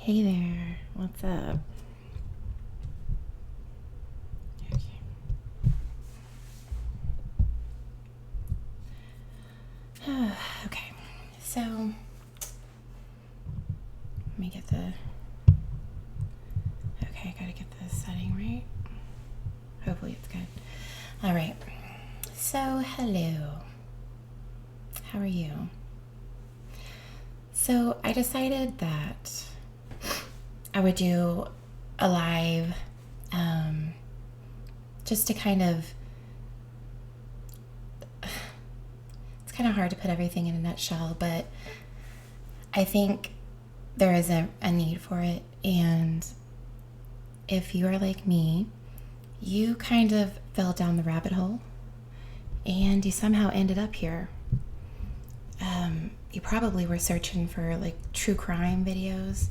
Hey there, what's up? Okay. Okay, so let me get the. Okay, I gotta get the setting right. Hopefully it's good. All right. So, hello. How are you? So, I decided that I would do a live just to kind of. It's kind of hard to put everything in a nutshell, but I think there is a need for it. And if you are like me, you kind of fell down the rabbit hole and you somehow ended up here. You probably were searching for like true crime videos.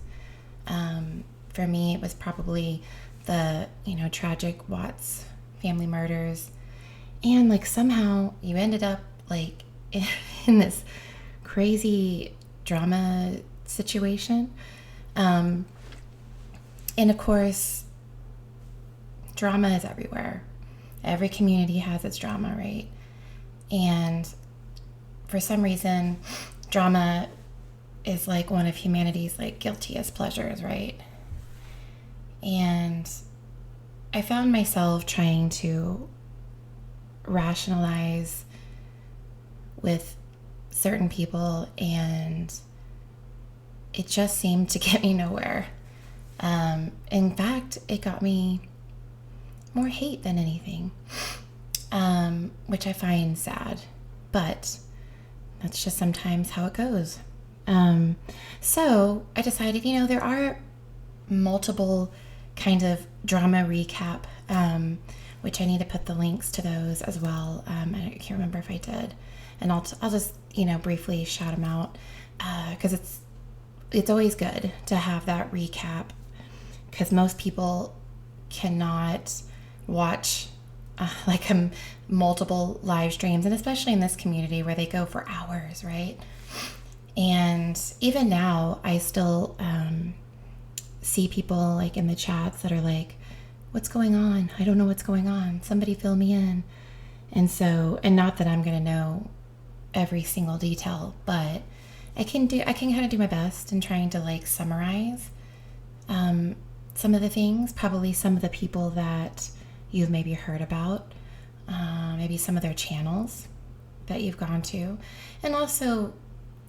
For me, it was probably the, tragic Watts family murders. And like somehow you ended up like in this crazy drama situation. And of course, drama is everywhere. Every community has its drama, right? And for some reason, drama is like one of humanity's like guiltiest pleasures, right? And I found myself trying to rationalize with certain people, and it just seemed to get me nowhere. In fact, it got me more hate than anything, which I find sad, but that's just sometimes how it goes. So I decided, there are multiple kind of drama recap, which I need to put the links to those as well. I can't remember if I did, and I'll just briefly shout them out because it's always good to have that recap, because most people cannot watch multiple live streams, and especially in this community where they go for hours, right? And even now, I still see people like in the chats that are like, "What's going on? I don't know what's going on. Somebody fill me in." And not that I'm gonna know every single detail, but I can kind of do my best in trying to like summarize some of the things, probably some of the people that you've maybe heard about, maybe some of their channels that you've gone to, and also,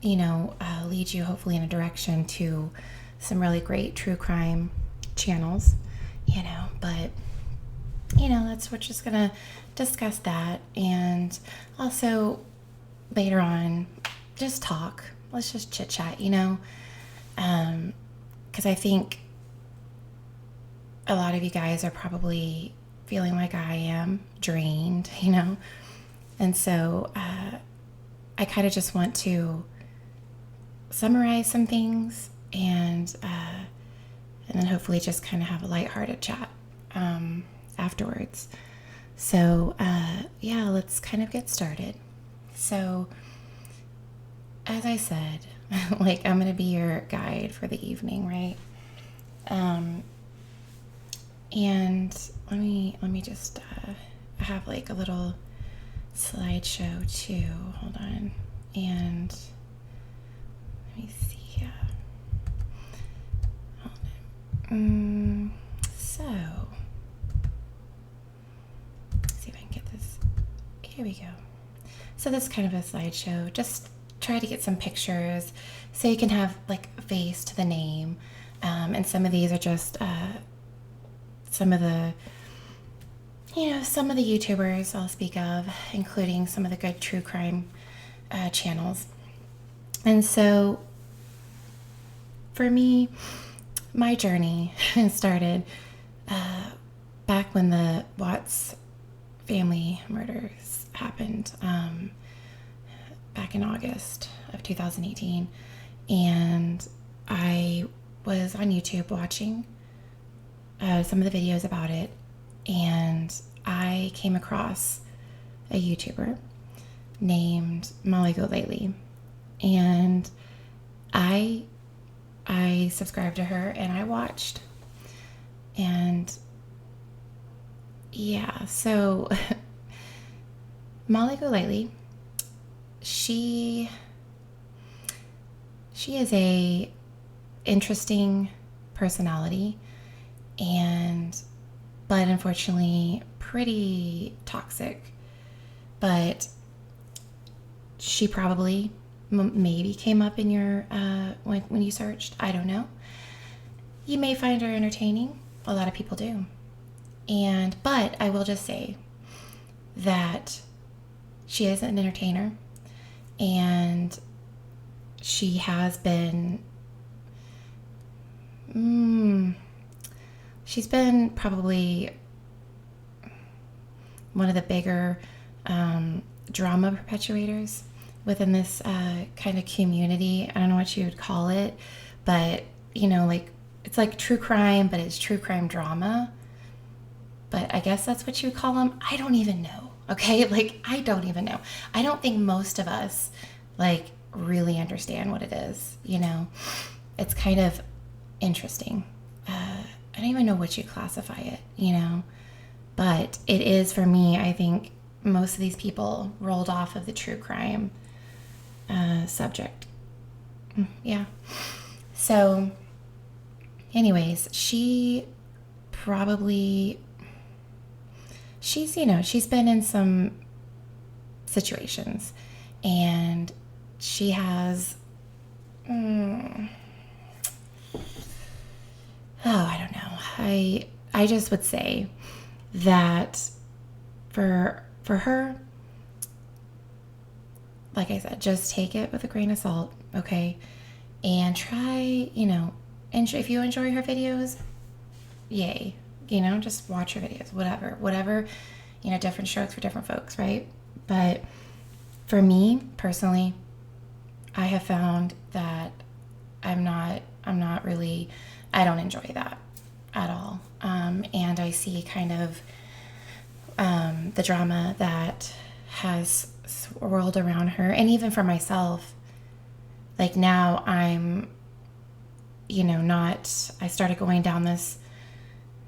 lead you hopefully in a direction to some really great true crime channels, but, we're just gonna discuss that, and also later on, just talk. Let's just chit chat, because I think a lot of you guys are probably feeling like I am, drained, and so I kind of just want to summarize some things, and then hopefully just kind of have a lighthearted chat afterwards. So let's kind of get started. So as I said, like, I'm gonna be your guide for the evening, right? And let me just have like a little slideshow too. Hold on, and let me see here. So let's see if I can get this. Here we go. So this is kind of a slideshow. Just try to get some pictures so you can have like a face to the name. And some of these are just some of the YouTubers I'll speak of, including some of the good true crime channels. And so for me, my journey started back when the Watts family murders happened, back in August of 2018. And I was on YouTube watching some of the videos about it, and I came across a YouTuber named Golightly, and I I subscribed to her and I watched. And yeah, so Molly Golightly, she is a interesting personality, but unfortunately pretty toxic. But she probably maybe came up in your when you searched. I don't know. You may find her entertaining. A lot of people do. But I will just say that she is an entertainer, and she has been she's been probably one of the bigger drama perpetuators within this kind of community. I don't know what you would call it, but like it's like true crime, but it's true crime drama. But I guess that's what you would call them. I don't even know. Okay, like I don't even know. I don't think most of us like really understand what it is. It's kind of interesting. I don't even know what you classify it. But it is, for me, I think most of these people rolled off of the true crime subject. Yeah. So, anyways, she's been in some situations, and she has, I don't know. I just would say that for her, like I said, just take it with a grain of salt, okay? And try, and if you enjoy her videos, yay. Just watch her videos, whatever, different strokes for different folks, right? But for me personally, I have found that I'm not really, I don't enjoy that at all. And I see kind of the drama that has swirled around her. And even for myself, like now I'm, I started going down this,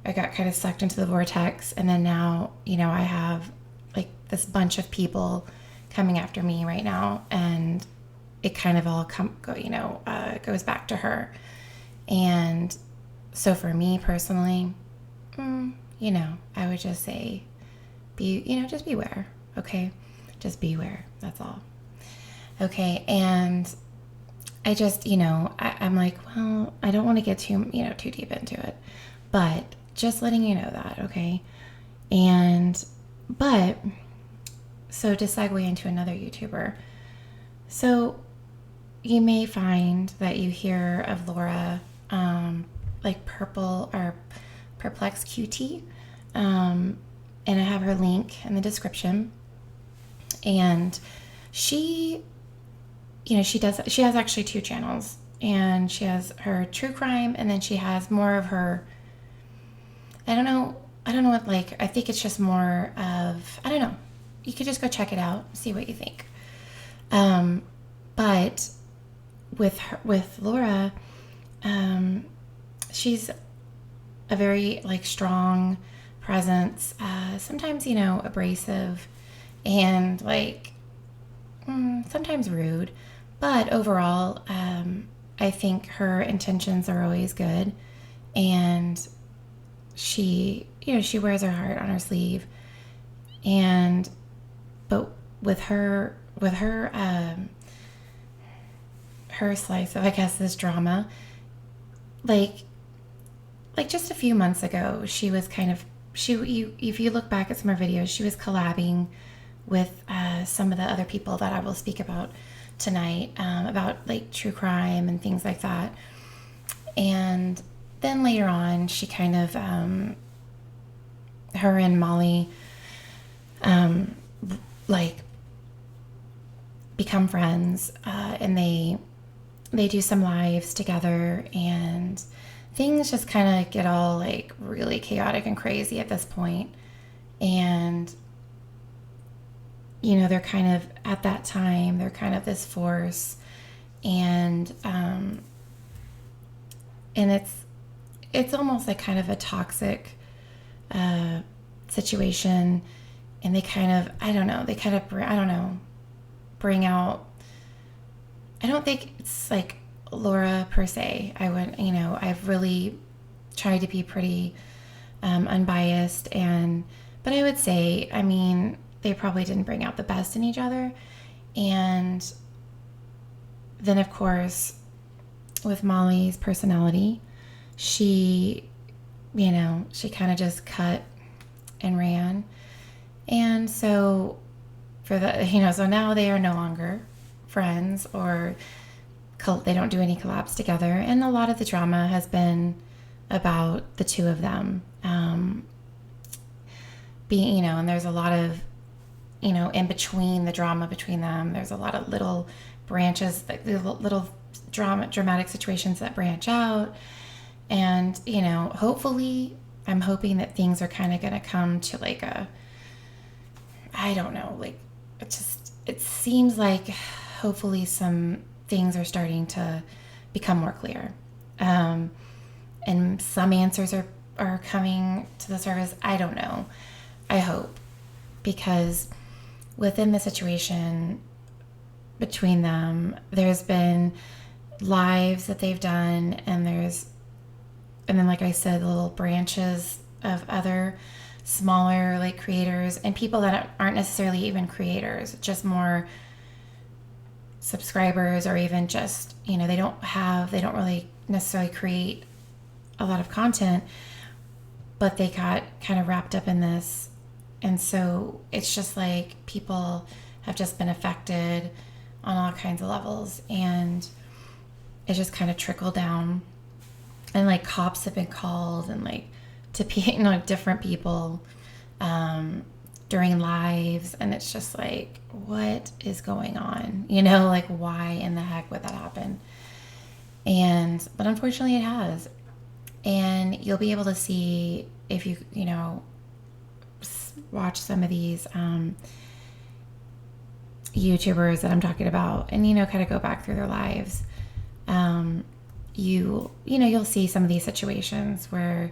I got kind of sucked into the vortex. And then now, I have like this bunch of people coming after me right now. And it kind of all goes back to her. And so for me personally, I would just say, just beware, okay? Just beware, that's all. Okay, and I just, I'm like, well, I don't want to get too deep into it, but just letting you know that, okay? So to segue into another YouTuber, so you may find that you hear of Laura, like Purple or Perplex QT, and I have her link in the description. And she has actually 2 channels, and she has her true crime, and then she has more of her, I don't know what, like, I think it's just more of, I don't know. You could just go check it out, see what you think. But with Laura, she's a very like strong presence, sometimes abrasive, and like sometimes rude, but overall I think her intentions are always good, and she wears her heart on her sleeve. But with her her slice of, I guess, this drama, like just a few months ago, she was kind of, if you look back at some of her videos, she was collabing with some of the other people that I will speak about tonight, about like true crime and things like that. And then later on, she kind of, her and Molly, like become friends, and they do some lives together, and things just kind of get all like really chaotic and crazy at this point. And they're kind of, at that time, they're kind of this force. And and it's almost like kind of a toxic situation, and they kind of, I don't know, bring out, I don't think it's like Laura per se. I've really tried to be pretty unbiased, but I would say, I mean, they probably didn't bring out the best in each other. And then, of course, with Molly's personality, she, she kind of just cut and ran. And so so now they are no longer friends, or they don't do any collabs together. And a lot of the drama has been about the two of them being, and there's a lot of, in between the drama between them, there's a lot of little branches, like little dramatic situations that branch out. And, hopefully, I'm hoping that things are kind of going to come to like I don't know, like it seems like hopefully some things are starting to become more clear. And some answers are coming to the surface. I don't know. I hope, because within the situation between them, there's been lives that they've done, and then, like I said, little branches of other smaller like creators and people that aren't necessarily even creators, just more subscribers, or even just, they don't really necessarily create a lot of content, but they got kind of wrapped up in this. And so it's just like people have just been affected on all kinds of levels, and it just kind of trickled down. And like cops have been called, and like to different people during lives, and it's just like, what is going on? Like, why in the heck would that happen? But unfortunately it has. And you'll be able to see, if you watch some of these YouTubers that I'm talking about, and kind of go back through their lives, you'll see some of these situations where,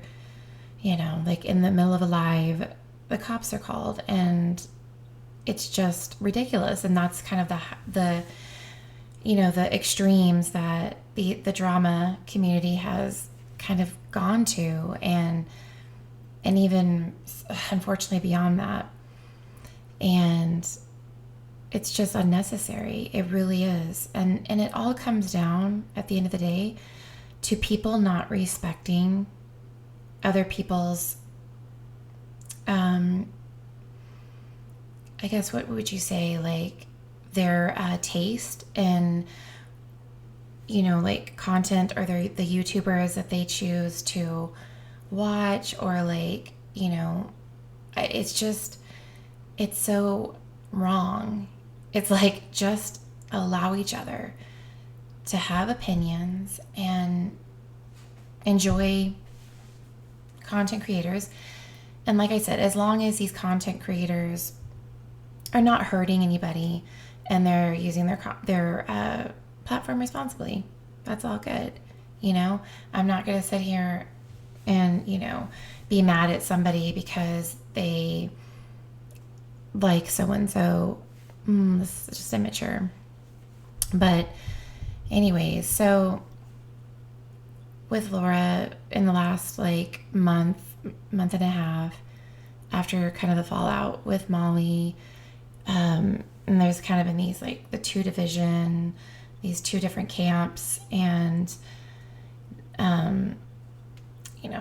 like in the middle of a live, the cops are called, and it's just ridiculous. And that's kind of the extremes that the drama community has kind of gone to, and even unfortunately beyond that. And it's just unnecessary. It really is. And it all comes down at the end of the day to people not respecting other people's, I guess, what would you say, like their taste and, like content, or the YouTubers that they choose to watch, or like, it's so wrong. It's like, just allow each other to have opinions and enjoy content creators. And like I said, as long as these content creators are not hurting anybody, and they're using their platform responsibly, that's all good. I'm not going to sit here and, be mad at somebody because they like so-and-so. This is just immature. But anyways, so with Laura, in the last like month and a half, after kind of the fallout with Molly, and there's kind of been these like the two different camps, and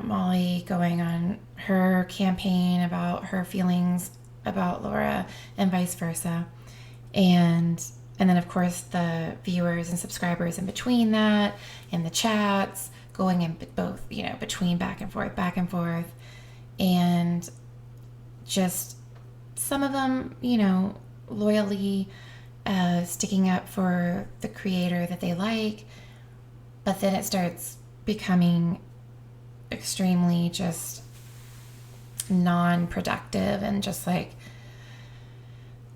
Molly going on her campaign about her feelings about Laura, and vice versa, and then of course the viewers and subscribers in between that, and the chats going in both, between back and forth, and just some of them, loyally sticking up for the creator that they like, but then it starts becoming extremely just non-productive and just like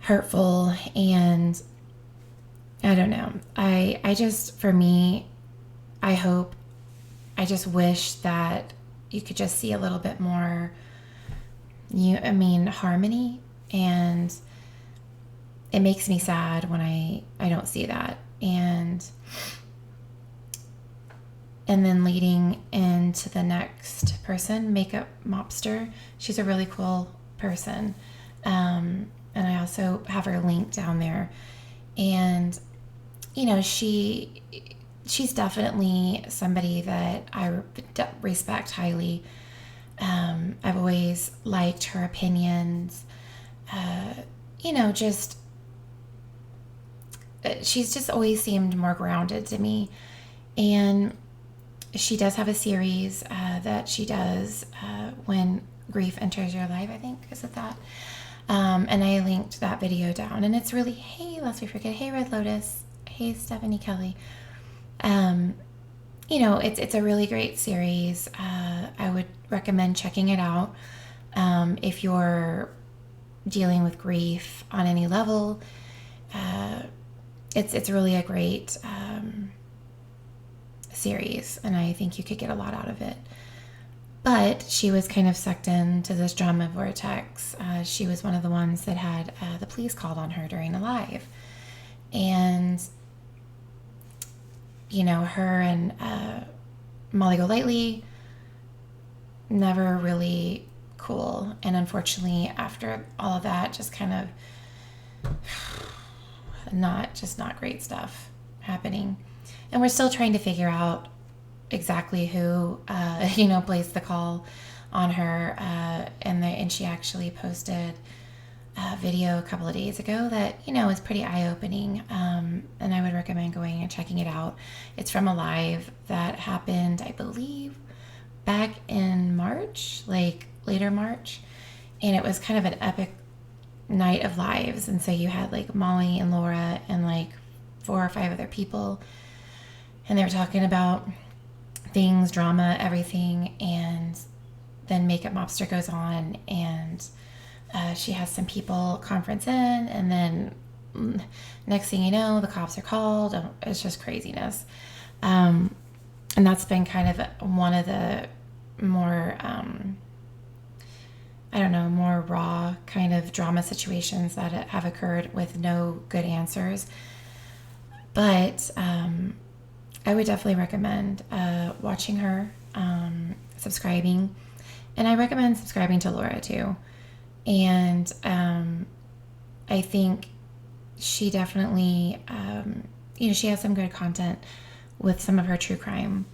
hurtful. And I don't know, I just, for me, I hope I just wish that you could just see a little bit more, harmony. And it makes me sad when I don't see that. And then leading into the next person, Makeup Mobster. She's a really cool person. And I also have her link down there. And, she's definitely somebody that I respect highly. I've always liked her opinions. She's just always seemed more grounded to me. And she does have a series that she does when grief enters your life, I think. Is it that? And I linked that video down. And it's really, hey, lest we forget, hey, Red Lotus. Hey, Stephanie Kelly. It's a really great series. I would recommend checking it out if you're dealing with grief on any level. It's really a great series, and I think you could get a lot out of it. But she was kind of sucked into this drama vortex. She was one of the ones that had the police called on her during a live. And, her and Molly Golightly, never really cool. And unfortunately, after all of that, just kind of not great stuff happening. And we're still trying to figure out exactly who, placed the call on her. And she actually posted a video a couple of days ago that, is pretty eye-opening. And I would recommend going and checking it out. It's from a live that happened, I believe, back in March, like later March. And it was kind of an epic night of lives. And so you had like Molly and Laura and like 4 or 5 other people. And they were talking about things, drama, everything. And then Makeup Mobster goes on, and she has some people conference in, and then next thing you know, the cops are called. It's just craziness. And that's been kind of one of the more, more raw kind of drama situations that have occurred with no good answers. But I would definitely recommend watching her, subscribing. And I recommend subscribing to Laura too. And I think she definitely, she has some good content with some of her true crime.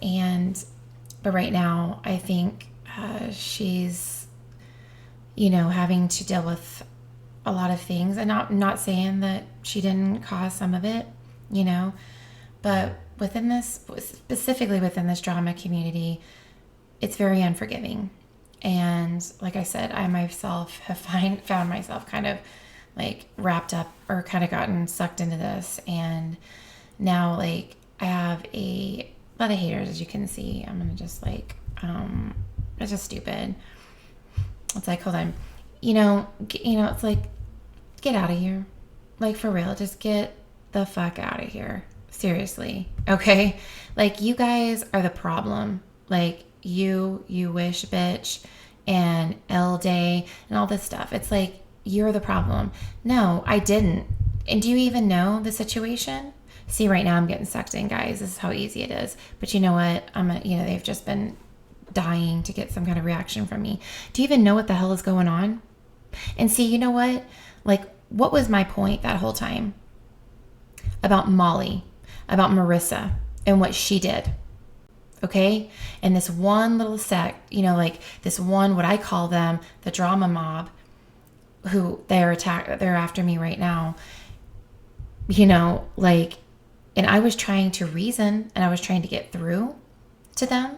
But right now, I think she's, having to deal with a lot of things. And not saying that she didn't cause some of it, but specifically within this drama community, it's very unforgiving. And like I said, I myself have found myself kind of like wrapped up or kind of gotten sucked into this. And now like I have a lot of haters, as you can see. I'm going to just like, it's just stupid. It's like, hold on, it's like, get out of here. Like for real, just get the fuck out of here. Seriously. Okay. Like you guys are the problem. Like, you wish bitch and L day and all this stuff. It's like, you're the problem. No, I didn't. And do you even know the situation? See, right now I'm getting sucked in, guys. This is how easy it is. But you know what? They've just been dying to get some kind of reaction from me. Do you even know what the hell is going on? And see, you know what? Like, what was my point that whole time? About Molly, about Marissa, and what she did. Okay? And this one little sect, like this one, what I call them, the drama mob, who they're after me right now, and I was trying to reason and I was trying to get through to them.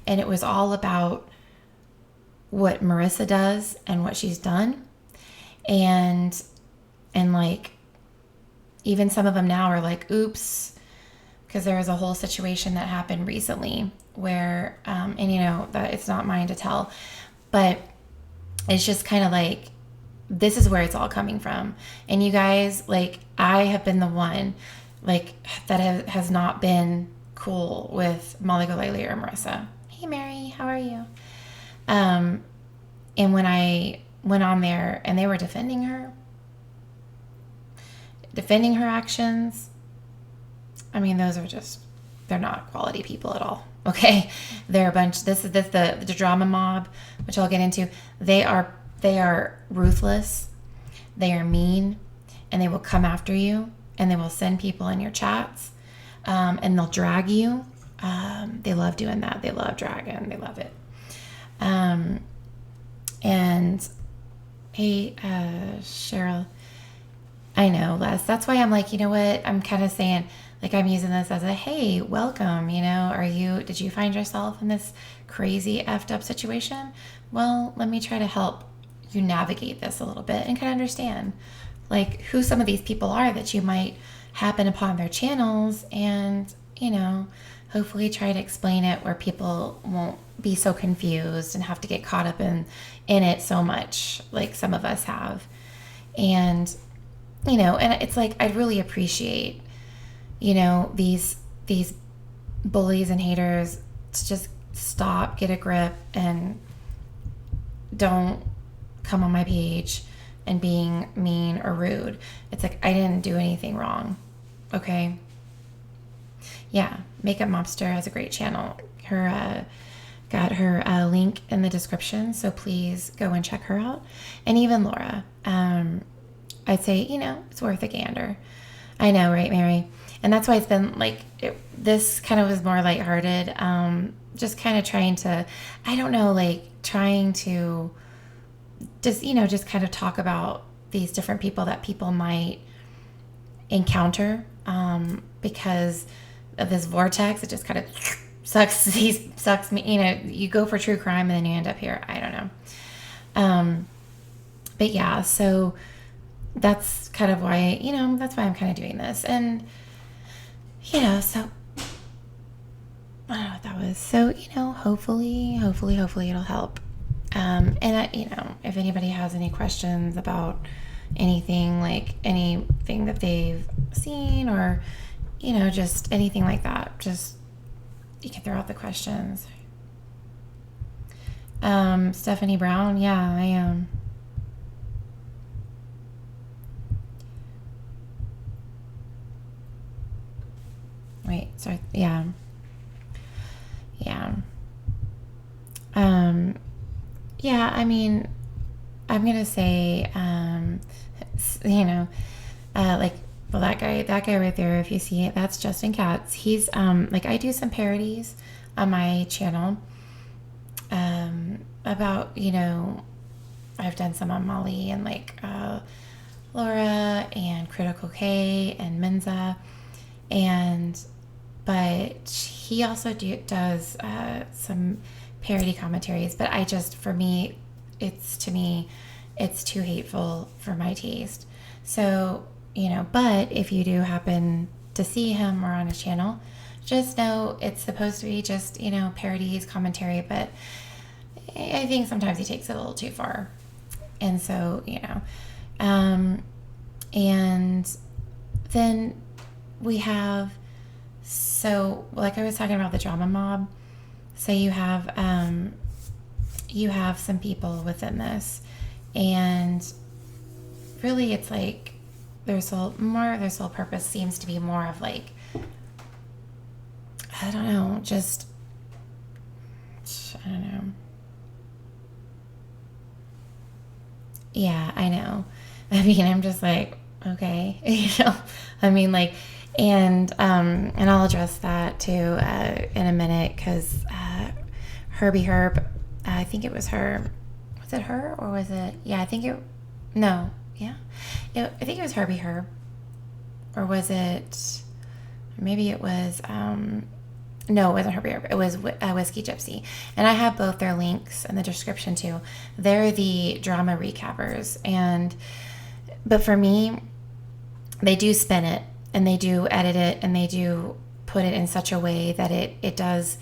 And it was all about what Marissa does and what she's done. And like, even some of them now are like, oops, because there was a whole situation that happened recently where, that it's not mine to tell, but it's just kind of like, this is where it's all coming from. And you guys, like, I have been the one, like, that has not been cool with Molly Golightly or Marissa. Hey Mary, how are you? And when I went on there and they were defending her actions, I mean, those are just, they're not quality people at all. Okay. They're a bunch, the drama mob, which I'll get into. They are ruthless. They are mean, and they will come after you, and they will send people in your chats, and they'll drag you. They love doing that. They love dragging. They love it. And hey, Cheryl, I know, Les. That's why I'm like, you know what? I'm kind of saying, like, I'm using this as a, hey, welcome. Did you find yourself in this crazy effed up situation? Well, let me try to help you navigate this a little bit and kind of understand, like, who some of these people are that you might happen upon their channels, and, hopefully try to explain it where people won't be so confused and have to get caught up in it so much, like some of us have. And, and it's like, I really appreciate, these bullies and haters to just stop, get a grip, and don't come on my page and being mean or rude. It's like, I didn't do anything wrong. Okay. Yeah. Makeup Mobster has a great channel. Got her link in the description, so please go and check her out. And even Laura, I'd say, it's worth a gander. I know, right, Mary? And that's why it's been like, this kind of was more lighthearted. Just kind of trying to, I don't know, like trying to just kind of talk about these different people that people might encounter, because of this vortex. It just kind of sucks me. You go for true crime and then you end up here. I don't know. But yeah, so that's kind of why, that's why I'm kind of doing this. And, so I don't know what that was. So, hopefully it'll help. And if anybody has any questions about anything, like anything that they've seen or, just anything like that, just, you can throw out the questions. Stephanie Brown. Yeah, I am. Wait, sorry. Yeah. Yeah, I mean, I'm going to say, well, that guy right there, if you see it, that's Justin Katz. He's, I do some parodies on my channel, about, I've done some on Molly and Laura and Critical K and Menza, but he also does some parody commentaries, but for me, it's too hateful for my taste. So, but if you do happen to see him or on his channel, just know it's supposed to be just, parodies, commentary, but I think sometimes he takes it a little too far. And so, and then we have, so like I was talking about the drama mob. So you have some people within this, and really it's like their sole purpose seems to be more of like, I don't know. Yeah, I know. I mean, I'm just like, okay, I mean, like, and I'll address that too in a minute, because Herbie Herb, I think it was her. Was it her or was it? Yeah, I think it was Herbie Herb, or was it? Maybe it was. No, it wasn't Herbie Herb. It was Whiskey Gypsy, and I have both their links in the description too. They're the drama recappers, but for me, they do spin it, and they do edit it, and they do put it in such a way that it does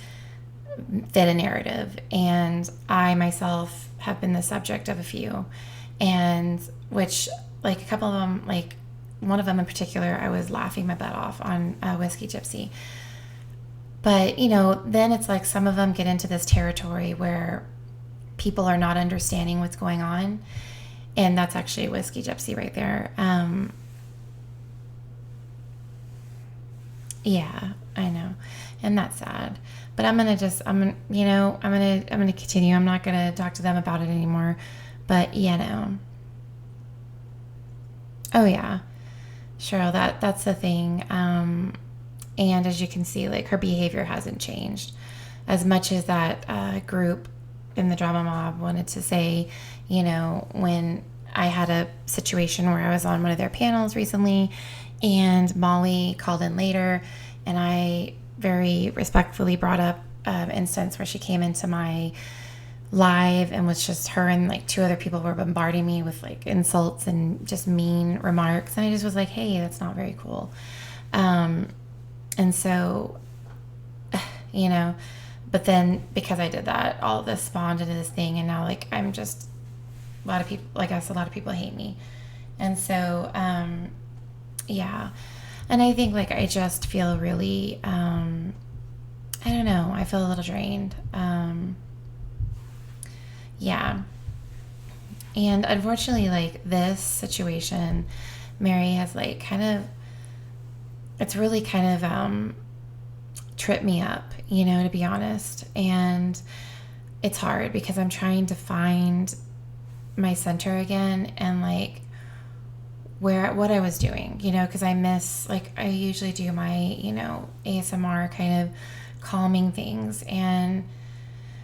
fit a narrative. And I myself have been the subject of a few, and which, like, a couple of them, like one of them in particular, I was laughing my butt off on Whiskey Gypsy. But, then it's like some of them get into this territory where people are not understanding what's going on. And that's actually Whiskey Gypsy right there. Yeah, I know. And that's sad. But I'm going to continue. I'm not going to talk to them about it anymore. But, oh yeah, Cheryl, that's the thing. And as you can see, like, her behavior hasn't changed as much as that group in the drama mob wanted to say, when I had a situation where I was on one of their panels recently and Molly called in later, and I very respectfully brought up an instance where she came into my live and was just, her and like two other people were bombarding me with like insults and just mean remarks. And I just was like, hey, that's not very cool. And so, but then because I did that, all of this spawned into this thing. And now like, I'm just, a lot of people, like I guess a lot of people hate me. And so, yeah. And I think like, I just feel really, I don't know. I feel a little drained. Yeah. And unfortunately, like this situation, Mary has like it's really kind of tripped me up, to be honest. And it's hard because I'm trying to find my center again and like what I was doing, because I miss, like, I usually do my, ASMR kind of calming things, and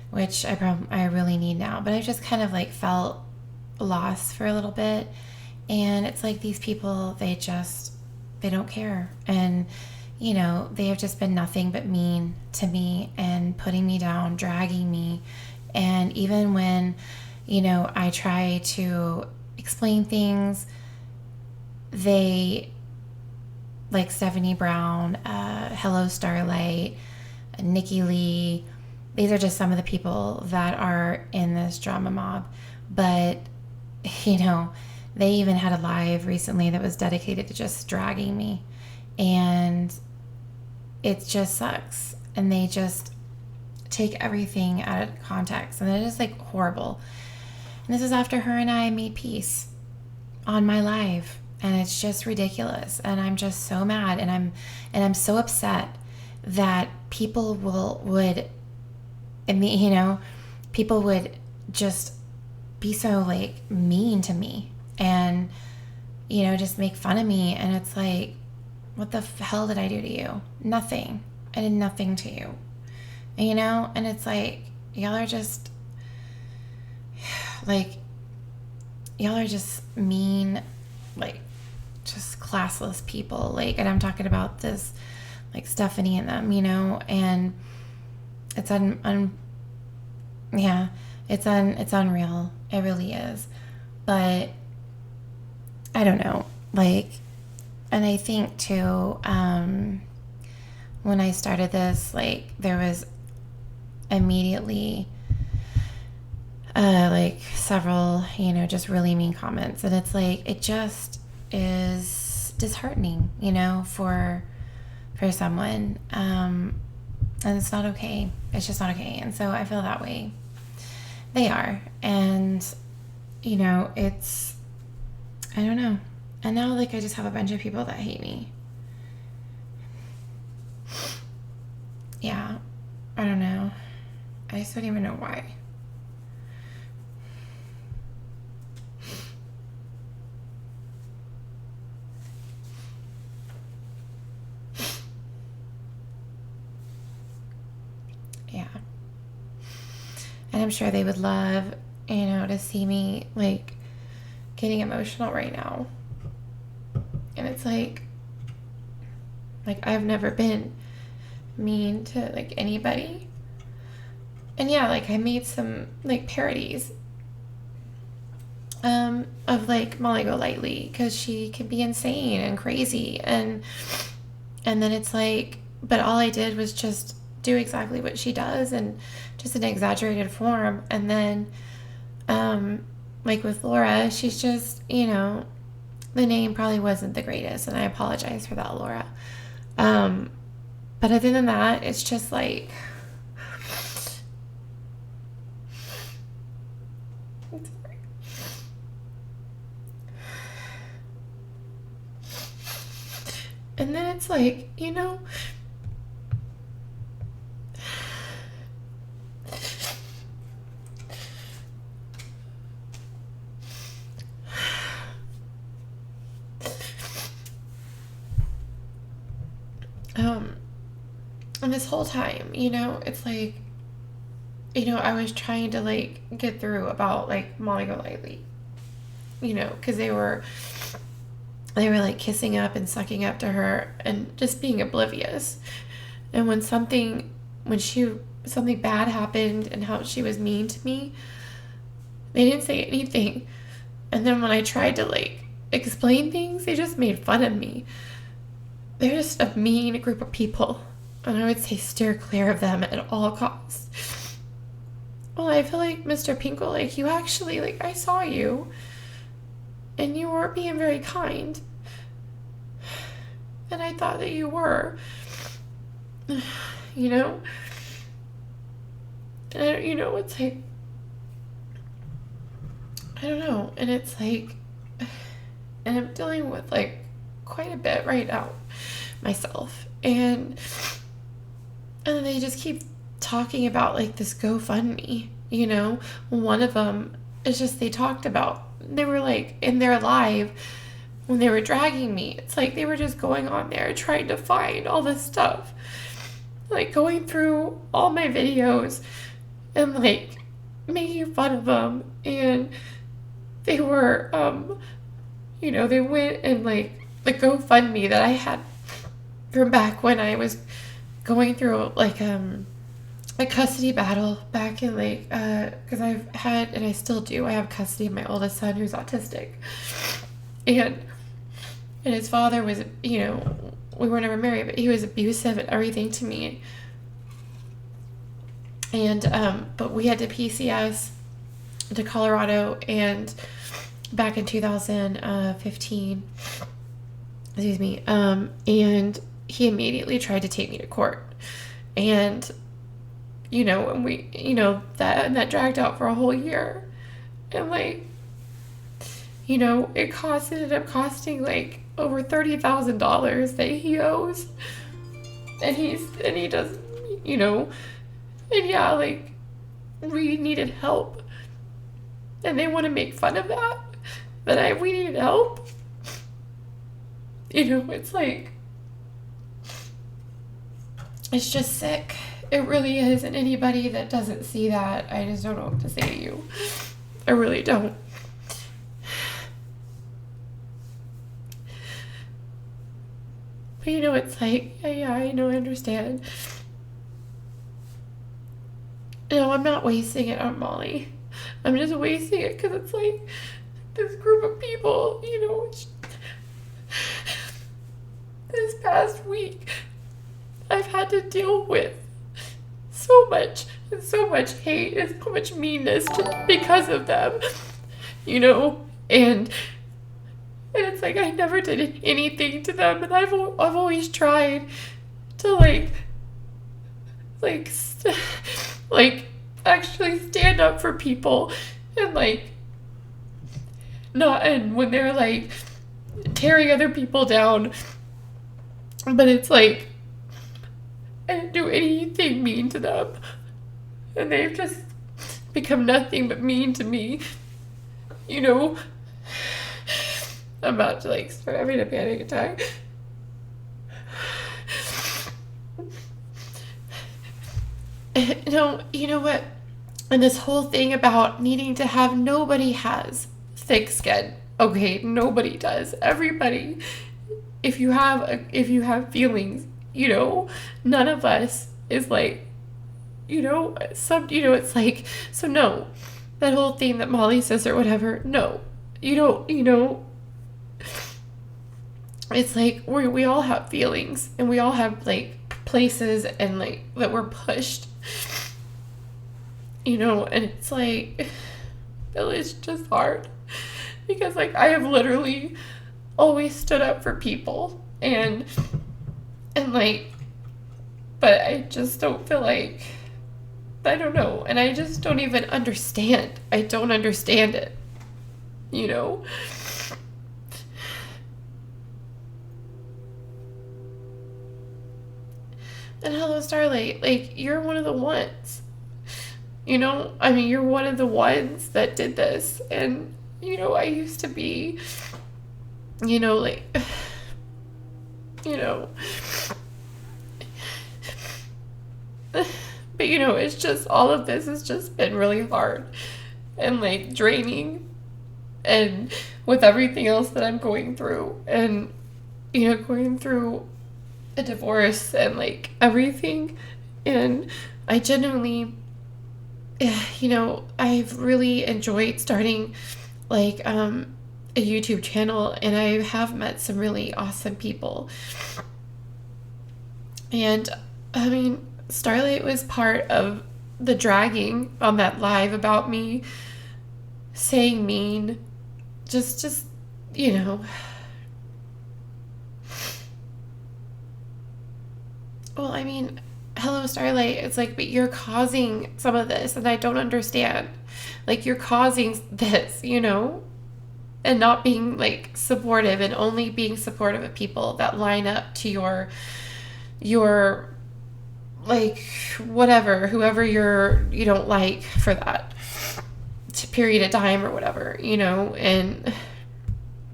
which I really need now. But I just kind of like felt lost for a little bit. And it's like these people, they don't care. And, they have just been nothing but mean to me and putting me down, dragging me. And even when, I try to explain things, they, like Stephanie Brown, Hello Starlight, Nikki Lee, these are just some of the people that are in this drama mob. But, they even had a live recently that was dedicated to just dragging me. And it just sucks. And they just take everything out of context. And it is like horrible. And this is after her and I made peace on my live. And it's just ridiculous. And I'm just so mad. And I'm so upset that people would people would just be so like mean to me and, just make fun of me. And it's like, what the hell did I do to you? Nothing. I did nothing to you. And it's like, y'all are just mean, like, just classless people. Like, and I'm talking about this, like, Stephanie and them, and it's it's unreal. It really is. But I don't know. Like, and I think too, when I started this, like, there was immediately, like several, just really mean comments. And it's like, it just is disheartening, for someone. And it's not okay. It's just not okay. And so I feel that way. They are. And, it's, I don't know. And now, like, I just have a bunch of people that hate me. Yeah. I don't know. I just don't even know why. Yeah. And I'm sure they would love, to see me, like, getting emotional right now. And it's like I've never been mean to, like, anybody. And yeah, like, I made some, like, parodies of, like, Molly Golightly, because she can be insane and crazy. And then it's like, but all I did was just do exactly what she does, and just an exaggerated form. And then, like with Laura, she's just, the name probably wasn't the greatest, and I apologize for that, Laura. But other than that, it's just like, and then it's like, you know, and this whole time, you know, it's like, you know, I was trying to like get through about like Molly Golightly, you know, because they were like kissing up and sucking up to her and just being oblivious. And when something bad happened and how she was mean to me, they didn't say anything. And then when I tried to like explain things, they just made fun of me. They're just a mean group of people, and I would say steer clear of them at all costs. Well, I feel like Mr. Pinkle, like, you actually, like, I saw you, and you were being very kind, and I thought that you were, you know, and you know, it's like, I don't know, and it's like, and I'm dealing with like quite a bit right now myself, and then they just keep talking about like this GoFundMe, you know. One of them is just, they talked about, they were like in their live when they were dragging me, it's like they were just going on there trying to find all this stuff, like going through all my videos and like making fun of them. And they were you know, they went and like the GoFundMe that I had from back when I was going through like a custody battle back in like because I've had, and I still do, I have custody of my oldest son who's autistic, and his father was, you know, we were never married, but he was abusive and everything to me, and but we had to PCS to Colorado, and back in 2015, excuse me, and he immediately tried to take me to court. And, you know, and we, you know, that dragged out for a whole year. And like, you know, it ended up costing like over $30,000 that he owes. And he does, you know, and yeah, like, we needed help. And they want to make fun of that. But we needed help. You know, it's like, it's just sick. It really is. And anybody that doesn't see that, I just don't know what to say to you. I really don't. But you know, it's like, yeah, I know, I understand. No, I'm not wasting it on Molly. I'm just wasting it because it's like this group of people, you know, this past week I've had to deal with so much hate and so much meanness just because of them, you know, and it's like I never did anything to them, and I've always tried to like actually stand up for people, and like not, and when they're like tearing other people down, but it's like I didn't do anything mean to them, and they've just become nothing but mean to me, you know. I'm about to like start having a panic attack. No, you know what? And this whole thing about needing to have, nobody has thick skin. Okay, nobody does. Everybody, if you have feelings, you know, none of us is like, you know, it's like, so no, that whole thing that Molly says or whatever, no, you don't, you know, it's like we all have feelings, and we all have like places and like that we're pushed, you know, and it's like, it's just hard because like I have literally always stood up for people, and like but I just don't feel like, I don't know, and I just don't even understand. I don't understand it, you know? And hello, Starlight, like, you're one of the ones, you know? I mean, you're one of the ones that did this, and, you know, I used to be, you know, like, you know, but, you know, it's just, all of this has just been really hard and, like, draining, and with everything else that I'm going through, and, you know, going through a divorce and, like, everything, and I genuinely, you know, I've really enjoyed starting, like, a YouTube channel, and I have met some really awesome people, and, I mean, Starlight was part of the dragging on that live about me saying mean, just, you know. Well, I mean, hello, Starlight. It's like, but you're causing some of this, and I don't understand. Like, you're causing this, you know? And not being, like, supportive, and only being supportive of people that line up to your like, whatever, whoever you don't like for that period of time or whatever, you know? And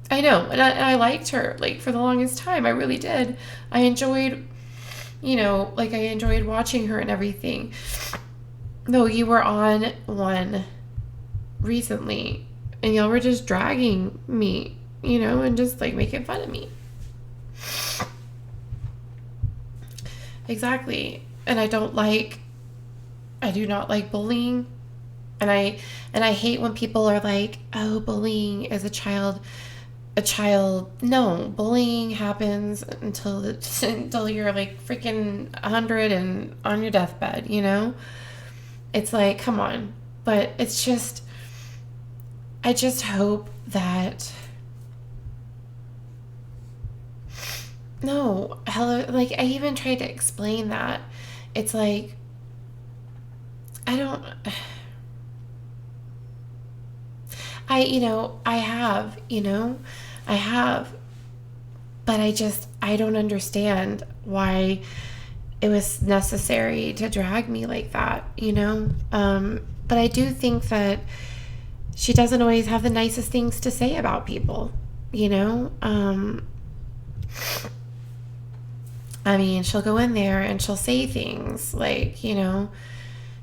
I know, and I liked her, like, for the longest time. I really did. I enjoyed, you know, like, I enjoyed watching her and everything. No, you were on one recently, and y'all were just dragging me, you know, and just, like, making fun of me. Exactly. And I do not like bullying. And I hate when people are like, oh, bullying is a child. No, bullying happens until you're, like, freaking 100 and on your deathbed, you know? It's like, come on. But it's just, I just hope that, no, hello, like, I even tried to explain that. It's like, you know, I have, but I don't understand why it was necessary to drag me like that, you know? But I do think that she doesn't always have the nicest things to say about people, you know? I mean, she'll go in there and she'll say things like, you know,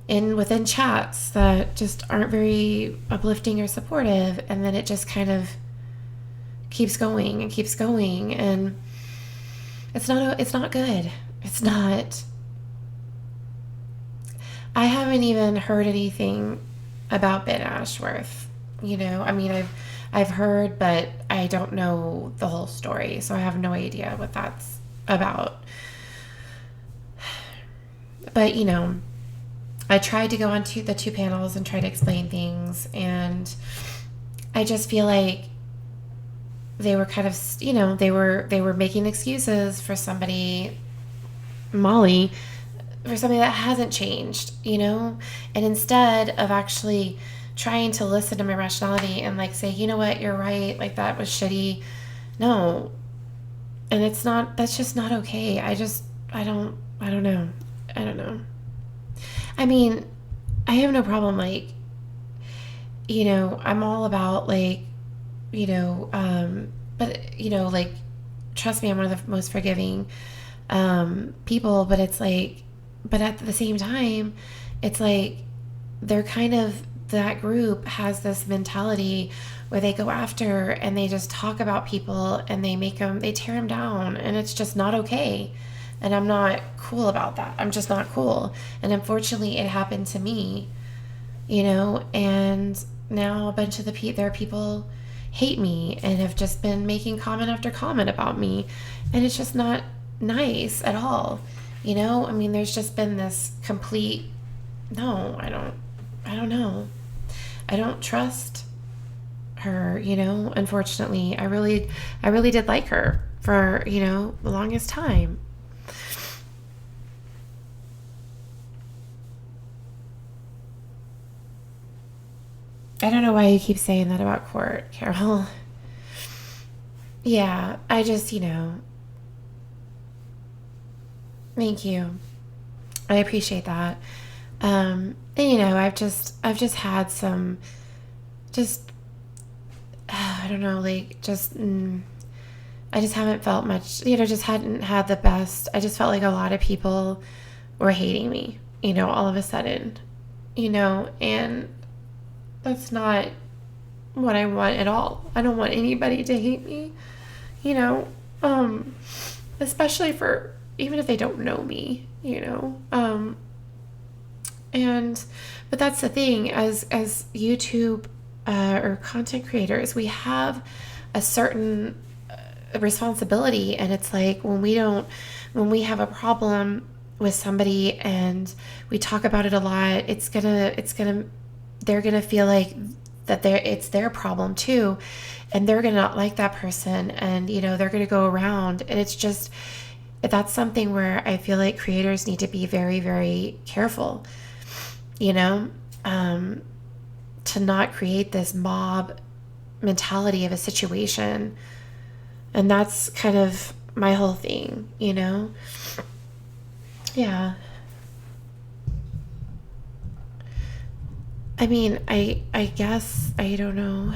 within chats that just aren't very uplifting or supportive, and then it just kind of keeps going and keeps going, and it's not good. It's not. I haven't even heard anything about Ben Ashworth, you know. I mean, I've heard, but I don't know the whole story, so I have no idea what that's about. But, you know, I tried to go on to the 2 panels and try to explain things, and I just feel like they were kind of, you know, they were making excuses for somebody, Molly, for something that hasn't changed, you know? And instead of actually trying to listen to my rationality and, like, say, you know what, you're right, like, that was shitty. No. And that's just not okay. I don't know. I don't know. I mean, I have no problem, like, you know, I'm all about, like, you know, but, you know, like, trust me, I'm one of the most forgiving people, but it's like, but at the same time, it's like, they're kind of, that group has this mentality where they go after and they just talk about people and they tear them down, and it's just not okay. And I'm not cool about that. I'm just not cool. And unfortunately, it happened to me, you know, and now a bunch of their people hate me and have just been making comment after comment about me. And it's just not nice at all, you know? I mean, there's just been this complete, no, I don't know. I don't trust her, you know, unfortunately. I really did like her for, you know, the longest time. I don't know why you keep saying that about court, Carol. Yeah, I just, thank you. I appreciate that. And I've just had some, just, I don't know, like, I just haven't felt much, just hadn't had the best. I just felt like a lot of people were hating me, all of a sudden, and that's not what I want at all. I don't want anybody to hate me, you know, um, especially for even if they don't know me, and but that's the thing, as YouTube or content creators, we have a certain responsibility, and it's like when we have a problem with somebody and we talk about it a lot, they're gonna feel like that it's their problem too, and they're gonna not like that person, and they're gonna go around, and it's just that's something where I feel like creators need to be very, very careful, you know, to not create this mob mentality of a situation. And that's kind of my whole thing, Yeah. I mean, I guess, I don't know.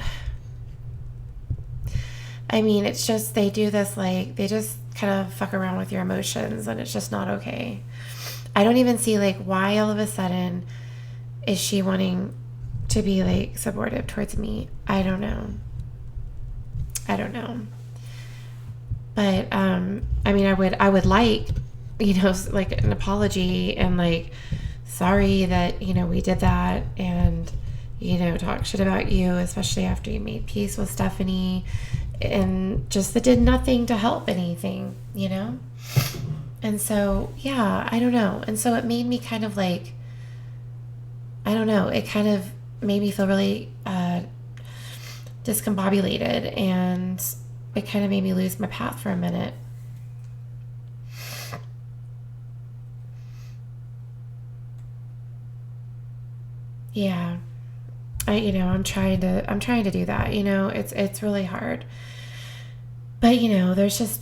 I mean, it's just they do this, like, they just kind of fuck around with your emotions, and it's just not okay. I don't even see, like, why all of a sudden is she wanting to be, like, supportive towards me. I don't know. But I mean, I would like, like, an apology, and, like, sorry that we did that, and talk shit about you, especially after you made peace with Stephanie, and just that did nothing to help anything, And so, yeah, I don't know. And so it made me kind of like, I don't know, it kind of made me feel really discombobulated, and it kind of made me lose my path for a minute. Yeah. I'm trying to do that. It's really hard. But there's just,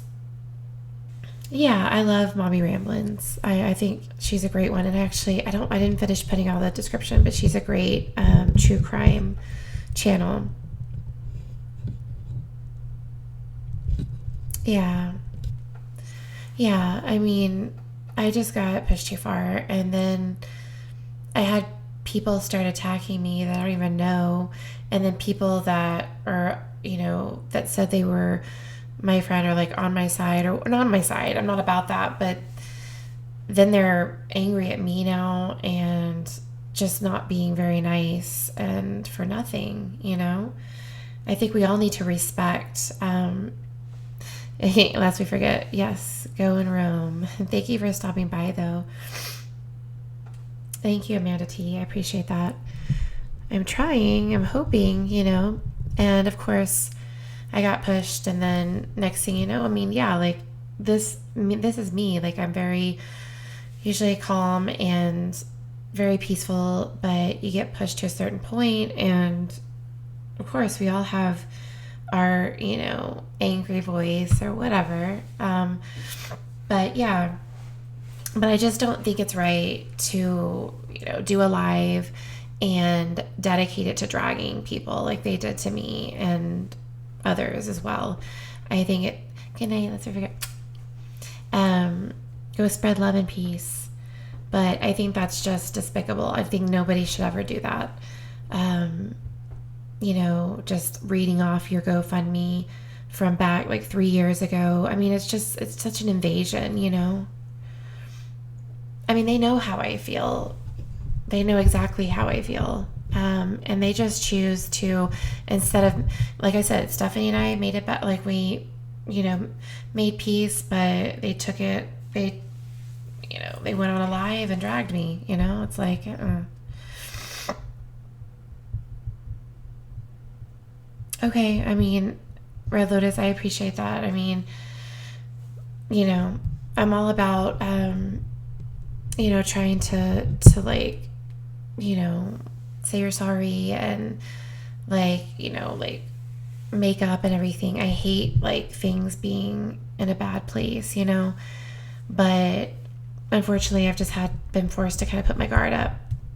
yeah, I love Mommy Ramblins. I think she's a great one. And actually, I didn't finish putting all that description, but she's a great true crime channel. Yeah. Yeah, I mean, I just got pushed too far, and then I had people start attacking me that I don't even know, and then people that are, that said they were my friend, or like on my side, or not on my side. I'm not about that, but then they're angry at me now, and just not being very nice, and for nothing. I think we all need to respect. Lest we forget, yes, go in Rome. Thank you for stopping by, though. Thank you, Amanda T. I appreciate that. I'm trying, I'm hoping, and of course I got pushed, and then next thing you know, I mean, yeah, like this is me. Like, I'm very usually calm and very peaceful, but you get pushed to a certain point, and of course we all have our, angry voice or whatever. But yeah, but I just don't think it's right to, do a live and dedicate it to dragging people like they did to me and others as well. I think it, good night, let's forget. Go spread love and peace. But I think that's just despicable. I think nobody should ever do that. Just reading off your GoFundMe from back like 3 years ago. I mean, it's such an invasion, I mean, they know how I feel. They know exactly how I feel. And they just choose to, instead of, like I said, Stephanie and I made it back, like we, made peace, but they took it, they went on a live and dragged me, it's like, Okay, I mean, Red Lotus, I appreciate that. I mean, I'm all about, trying to like, say you're sorry, and like, like makeup and everything. I hate like things being in a bad place, but unfortunately I've just been forced to kind of put my guard up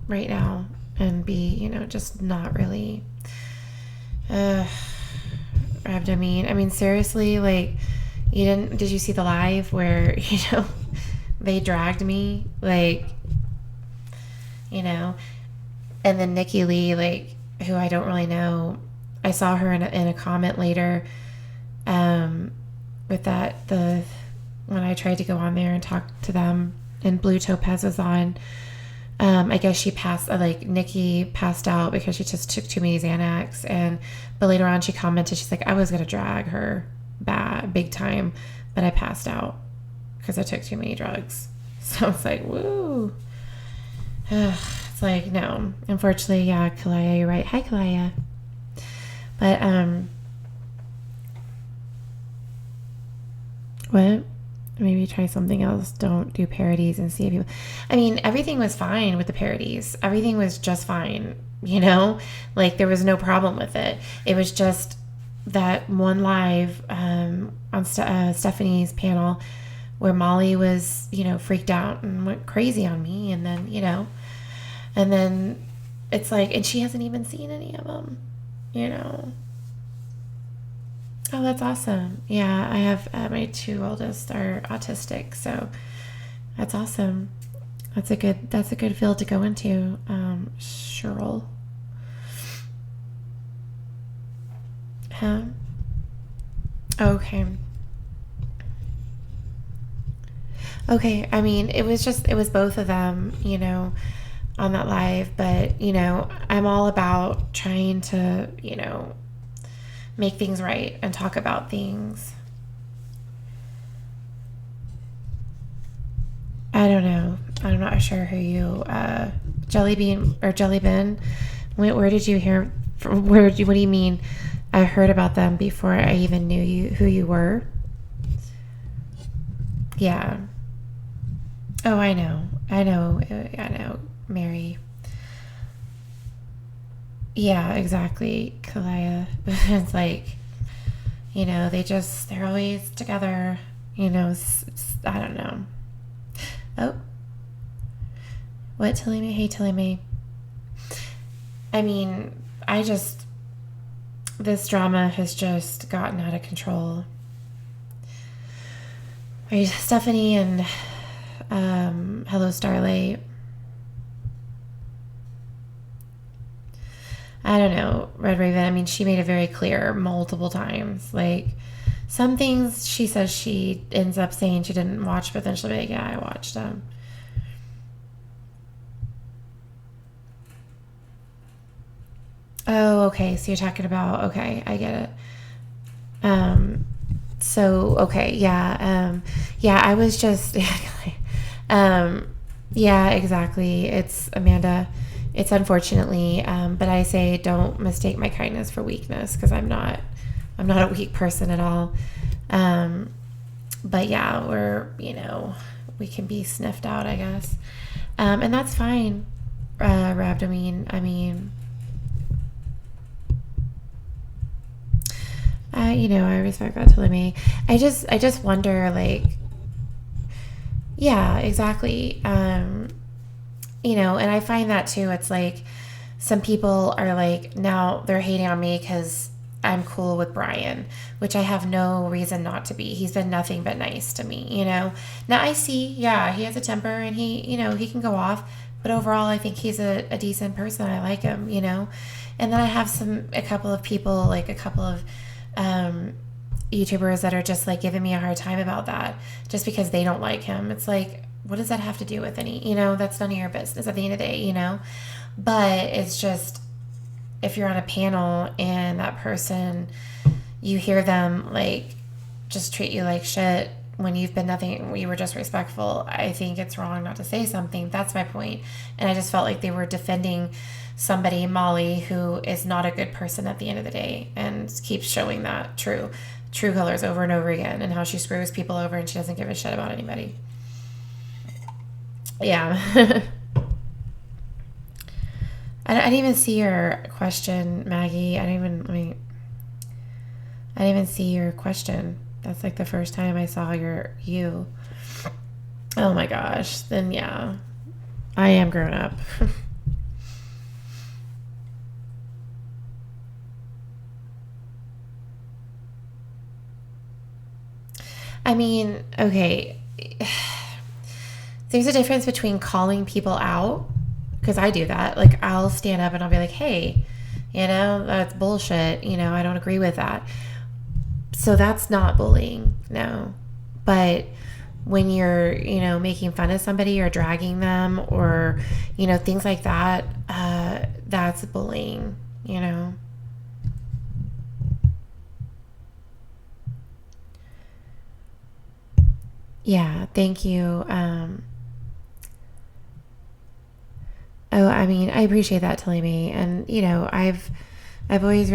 right now and be, just not really I mean, seriously, like, did you see the live where, they dragged me, like, and then Nikki Lee, like, who I don't really know, I saw her in a comment later, with when I tried to go on there and talk to them, and Blue Topaz was on. I guess she passed, Nikki passed out because she just took too many Xanax. But later on she commented, she's like, I was going to drag her big time, but I passed out because I took too many drugs. So it's like, woo. It's like, no, unfortunately, yeah, Kalaya, you're right. Hi, Kalaya. But, what? Maybe try something else. Don't do parodies and see if you... I mean, everything was fine with the parodies. Everything was just fine, Like, there was no problem with it. It was just that one live on Stephanie's panel where Molly was, freaked out and went crazy on me. And then, and then it's like... And she hasn't even seen any of them, Oh, that's awesome. Yeah, I have my 2 oldest are autistic, so that's awesome. That's a good field to go into. Cheryl. Huh? Okay. Okay, I mean, it was both of them, on that live, but, I'm all about trying to, make things right and talk about things. I don't know. I'm not sure who you, Jellybean or Jellybin. Where did you hear? What do you mean? I heard about them before I even knew who you were. Yeah. Oh, I know, Mary. Yeah, exactly, Kalaya. It's like, they're always together, I don't know. Oh. What, Tilly May? Hey, Tilly May. I mean, this drama has just gotten out of control. Right, Stephanie and, Hello Starlight. I don't know, Red Raven. I mean, she made it very clear multiple times. Like, some things she says she ends up saying she didn't watch, but then she'll be like, yeah, I watched them. Oh, okay. So you're talking about, okay, I get it. So, okay, yeah. Yeah, I was just, yeah, exactly. It's Amanda. It's unfortunately, but I say don't mistake my kindness for weakness, because I'm not a weak person at all. But yeah, we can be sniffed out, I guess. And that's fine, Rabdomine. I mean, I respect that to me. I just wonder, like, yeah, exactly. And I find that too. It's like some people are like, now they're hating on me because I'm cool with Brian, which I have no reason not to be. He's been nothing but nice to me, Now I see, yeah, he has a temper and he can go off, but overall I think he's a decent person. I like him, And then I have a couple of people, like a couple of YouTubers that are just like giving me a hard time about that just because they don't like him. It's like, what does that have to do with any, that's none of your business at the end of the day, But it's just, if you're on a panel and that person, you hear them like just treat you like shit when you've been nothing, you were just respectful, I think it's wrong not to say something. That's my point. And I just felt like they were defending somebody, Molly, who is not a good person at the end of the day and keeps showing that true colors over and over again, and how she screws people over and she doesn't give a shit about anybody. Yeah. I didn't even see your question, Maggie. I didn't even see your question. That's like the first time I saw you. Oh my gosh. Then yeah, I am grown up. I mean, okay. There's a difference between calling people out, because I do that. Like, I'll stand up and I'll be like, hey, that's bullshit. I don't agree with that. So that's not bullying, no. But when you're, making fun of somebody or dragging them or, things like that, that's bullying. Yeah, thank you. I mean, I appreciate that, telling me. And, I've always,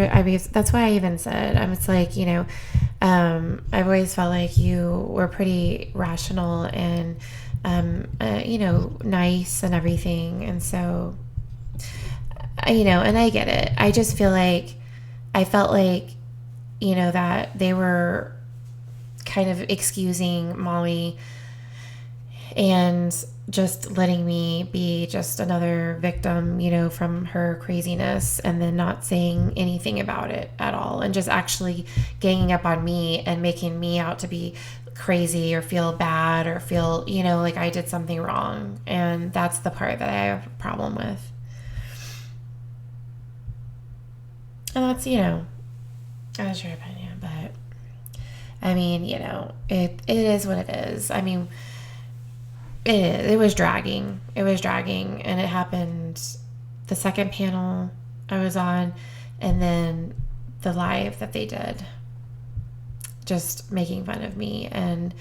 that's why I even said, it's like, I've always felt like you were pretty rational and, nice and everything. And so, and I get it. I just I felt like, that they were kind of excusing Molly and just letting me be just another victim, from her craziness, and then not saying anything about it at all, and just actually ganging up on me and making me out to be crazy or feel bad or feel, like I did something wrong. And that's the part that I have a problem with. And that's your opinion, but I mean, it is what it is. I mean, it was dragging. It was dragging, and it happened the second panel I was on, and then the live that they did, just making fun of me and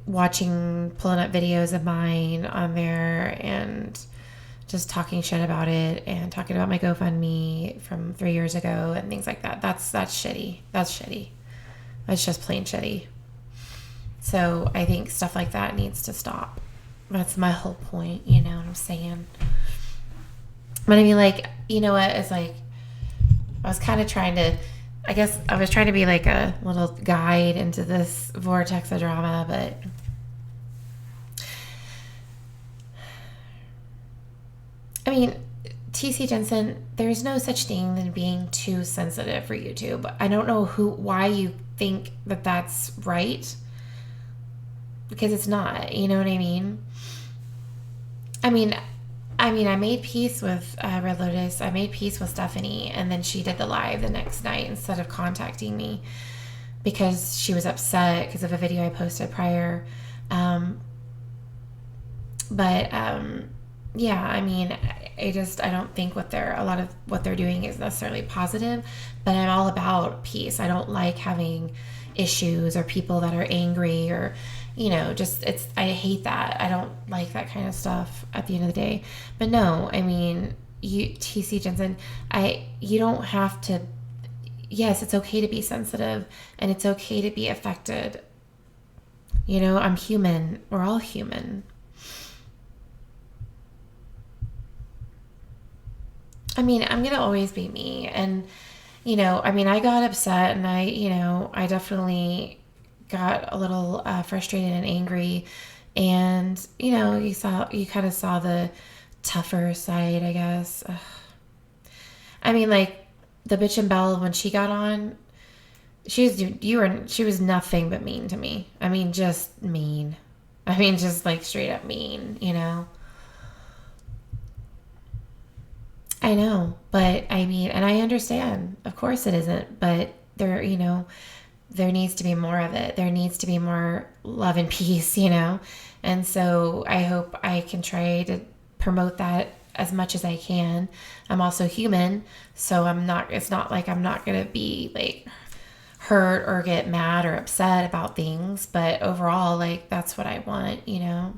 pulling up videos of mine on there and just talking shit about it and talking about my GoFundMe from 3 years ago and things like that. That's shitty. That's shitty. That's just plain shitty. So I think stuff like that needs to stop. That's my whole point, you know what I'm saying? But I mean, like, you know what? It's like, I was kind of trying to, I guess I was trying to be like a little guide into this vortex of drama, but I mean, TC Jensen, there's no such thing than being too sensitive for YouTube. I don't know why you think that that's right, because it's not, you know what I mean? I mean, I made peace with Red Lotus. I made peace with Stephanie, and then she did the live the next night instead of contacting me because she was upset because of a video I posted prior. Yeah, I mean, I don't think a lot of what they're doing is necessarily positive, but I'm all about peace. I don't like having issues or people that are angry or, I hate that. I don't like that kind of stuff at the end of the day. But no, I mean, TC Jensen, you don't have to, yes, it's okay to be sensitive and it's okay to be affected. I'm human. We're all human. I mean, I'm going to always be me. And, I got upset and I definitely got a little frustrated and angry. And, you kind of saw the tougher side, I guess. Ugh. I mean, like, the bitch and Belle, when she got on, she was nothing but mean to me. I mean, just mean. I mean, just like straight up mean, I know, but I mean, and I understand. Of course it isn't, but there needs to be more of it. There needs to be more love and peace, And so I hope I can try to promote that as much as I can. I'm also human, so it's not like I'm not going to be like hurt or get mad or upset about things, but overall, like, that's what I want, Yeah.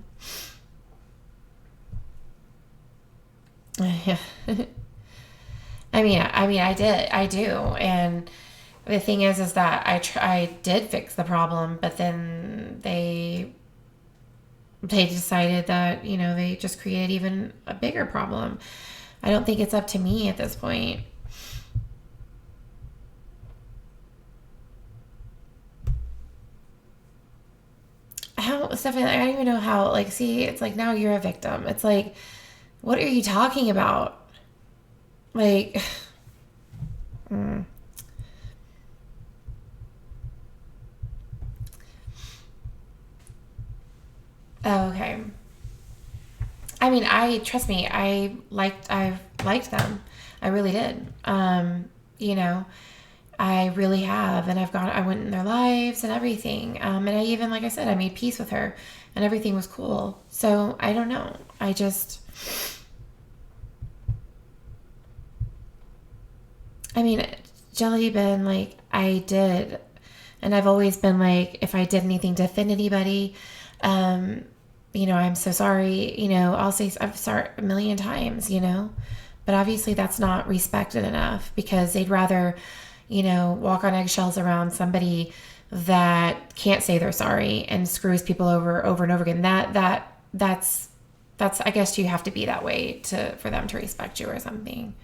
I do. And the thing is that I did fix the problem, but then they decided that, they just created even a bigger problem. I don't think it's up to me at this point. How, Stephanie, I don't even know how, like, see, it's like now you're a victim. It's like, what are you talking about? Like, mm. Oh, okay. I mean, trust me, I've liked them. I really did. You know, I really have, and I went in their lives and everything. And I even, like I said, I made peace with her, and everything was cool. So I don't know. I mean, Jelly been like, I did, and I've always been like, if I did anything to offend anybody, um, I'm so sorry. I'll say I'm sorry a million times. But obviously that's not respected enough because they'd rather, walk on eggshells around somebody that can't say they're sorry and screws people over and over again. That's I guess you have to be that way for them to respect you or something.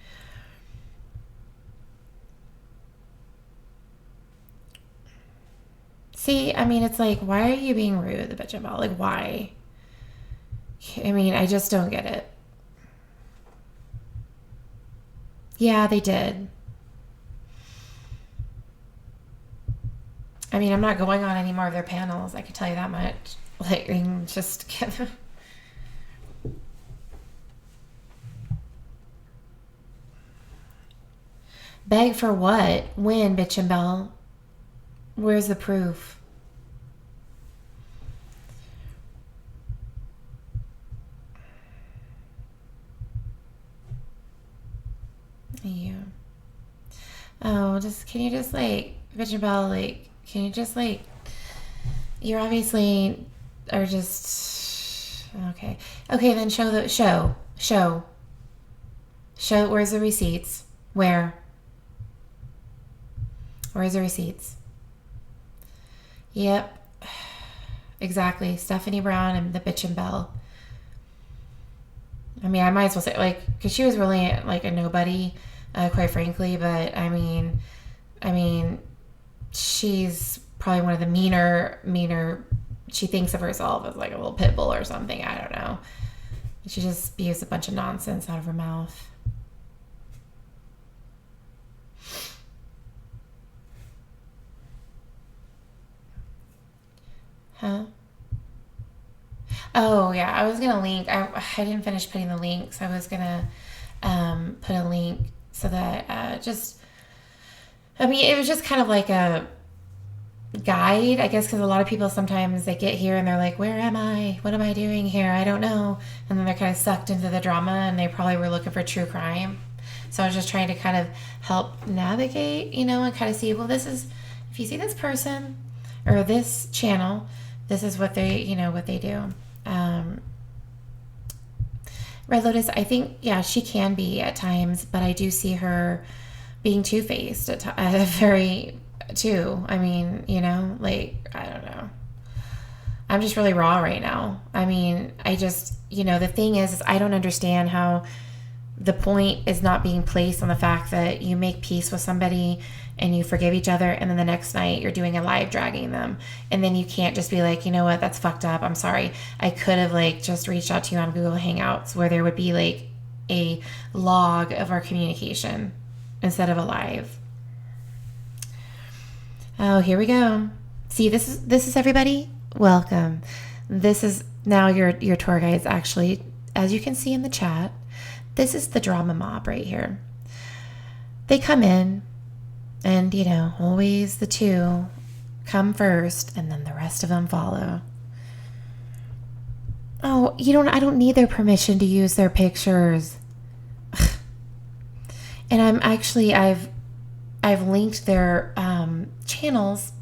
See, I mean, it's like, why are you being rude, the bitch about? Like, why? I mean, I just don't get it. Yeah, they did. I mean, I'm not going on any more of their panels. I can tell you that much. Like, just get. Beg for what? When, bitch and bell? Where's the proof? Yeah. Oh, can you just like, bitch and bell, like, can you just like, you're obviously are just, okay. Okay, then show. Where's the receipts? Where's the receipts? Yep. Exactly. Stephanie Brown and the bitch and bell. I mean, I might as well say, like, because she was really, like, a nobody, quite frankly, but, I mean, she's probably one of the meaner, she thinks of herself as, like, a little pit bull or something, I don't know. She just spews a bunch of nonsense out of her mouth. Huh? Oh, yeah, I was going to link. I didn't finish putting the links. I was going to put a link so that I mean, it was just kind of like a guide, I guess, because a lot of people sometimes they get here and they're like, where am I? What am I doing here? I don't know. And then they're kind of sucked into the drama and they probably were looking for true crime. So I was just trying to kind of help navigate, and kind of see, well, if you see this person or this channel, this is what what they do. Red Lotus, I think, yeah, she can be at times, but I do see her being two-faced at very too. I mean, like, I don't know. I'm just really raw right now. I mean, I just, the thing is I don't understand how the point is not being placed on the fact that you make peace with somebody and you forgive each other, and then the next night you're doing a live dragging them, and then you can't just be like, you know what, that's fucked up, I'm sorry, I could have like just reached out to you on Google Hangouts where there would be like a log of our communication instead of a live. Oh, here we go. See, this is everybody, welcome. This is now your tour guides. Actually, as you can see in the chat, this is the drama mob right here. They come in and, always the two come first and then the rest of them follow. Oh, I don't need their permission to use their pictures. And I've linked their channels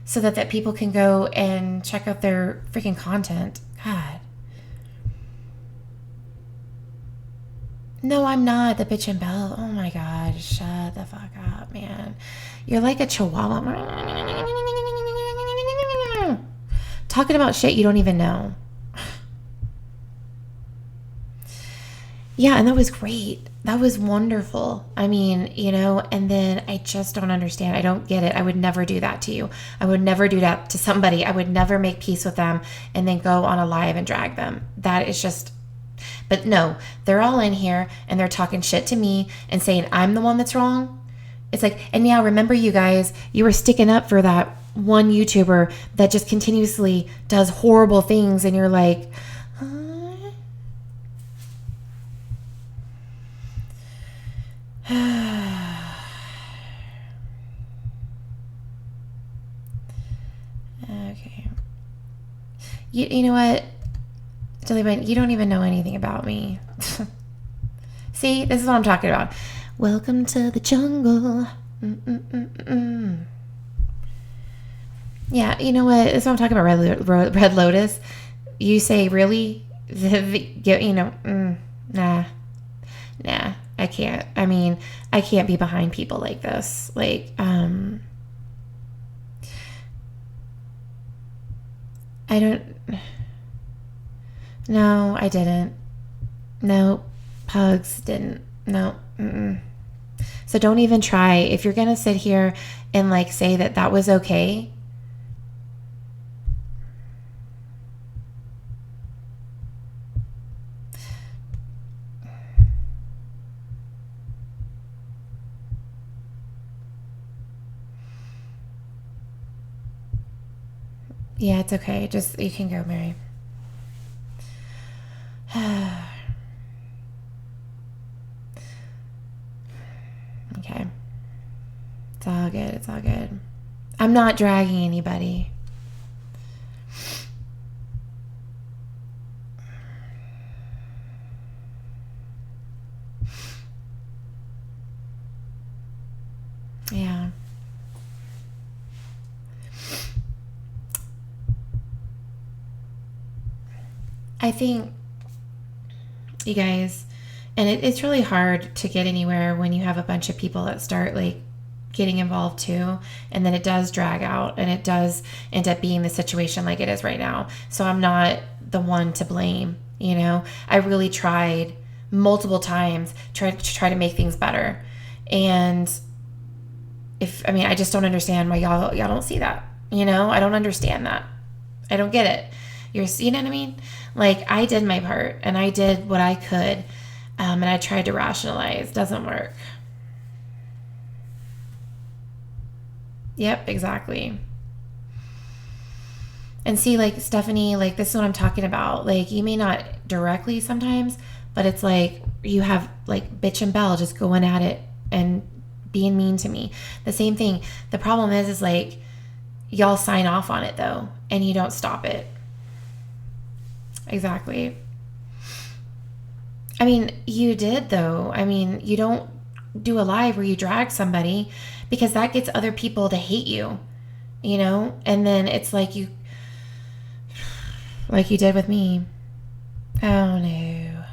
so that people can go and check out their freaking content. God. No, I'm not the bitch and bell. Oh my God, shut the fuck up, man. You're like a chihuahua. Talking about shit you don't even know. Yeah, and that was great. That was wonderful. I mean, you know, and then I just don't understand. I don't get it. I would never do that to you. I would never do that to somebody. I would never make peace with them and then go on a live and drag them. That is just, but no, they're all in here and they're talking shit to me and saying I'm the one that's wrong. It's like, and yeah, remember you guys, you were sticking up for that one YouTuber that just continuously does horrible things and you're like, okay. You know what, Jellybean, you don't even know anything about me. See, this is what I'm talking about. Welcome to the jungle. Yeah, you know what? This is what I'm talking about, Red Lotus. You say, really? You know, nah. I can't. I mean, I can't be behind people like this. Like, I don't. No, I didn't. No, Pugs didn't. No. So don't even try. If you're gonna sit here and like say that that was okay. Yeah, it's okay. Just, you can go, Mary. Okay. It's all good. It's all good. I'm not dragging anybody. Yeah. I think, you guys, and it's really hard to get anywhere when you have a bunch of people that start like getting involved too, and then it does drag out and it does end up being the situation like it is right now. So I'm not the one to blame, you know. I really tried multiple times to try to make things better, and I just don't understand why y'all don't see that, you know. I don't understand that. I don't get it. You know what I mean? Like, I did my part and I did what I could, and I tried to rationalize. Doesn't work. Yep, exactly. And see, like, Stephanie, like, this is what I'm talking about. Like, you may not directly sometimes, but it's like you have like bitch and Belle just going at it and being mean to me. The same thing. The problem is like, y'all sign off on it though, and you don't stop it. Exactly. I mean, you did though. I mean, you don't do a live where you drag somebody because that gets other people to hate you, you know? And then it's like like you did with me. Oh no.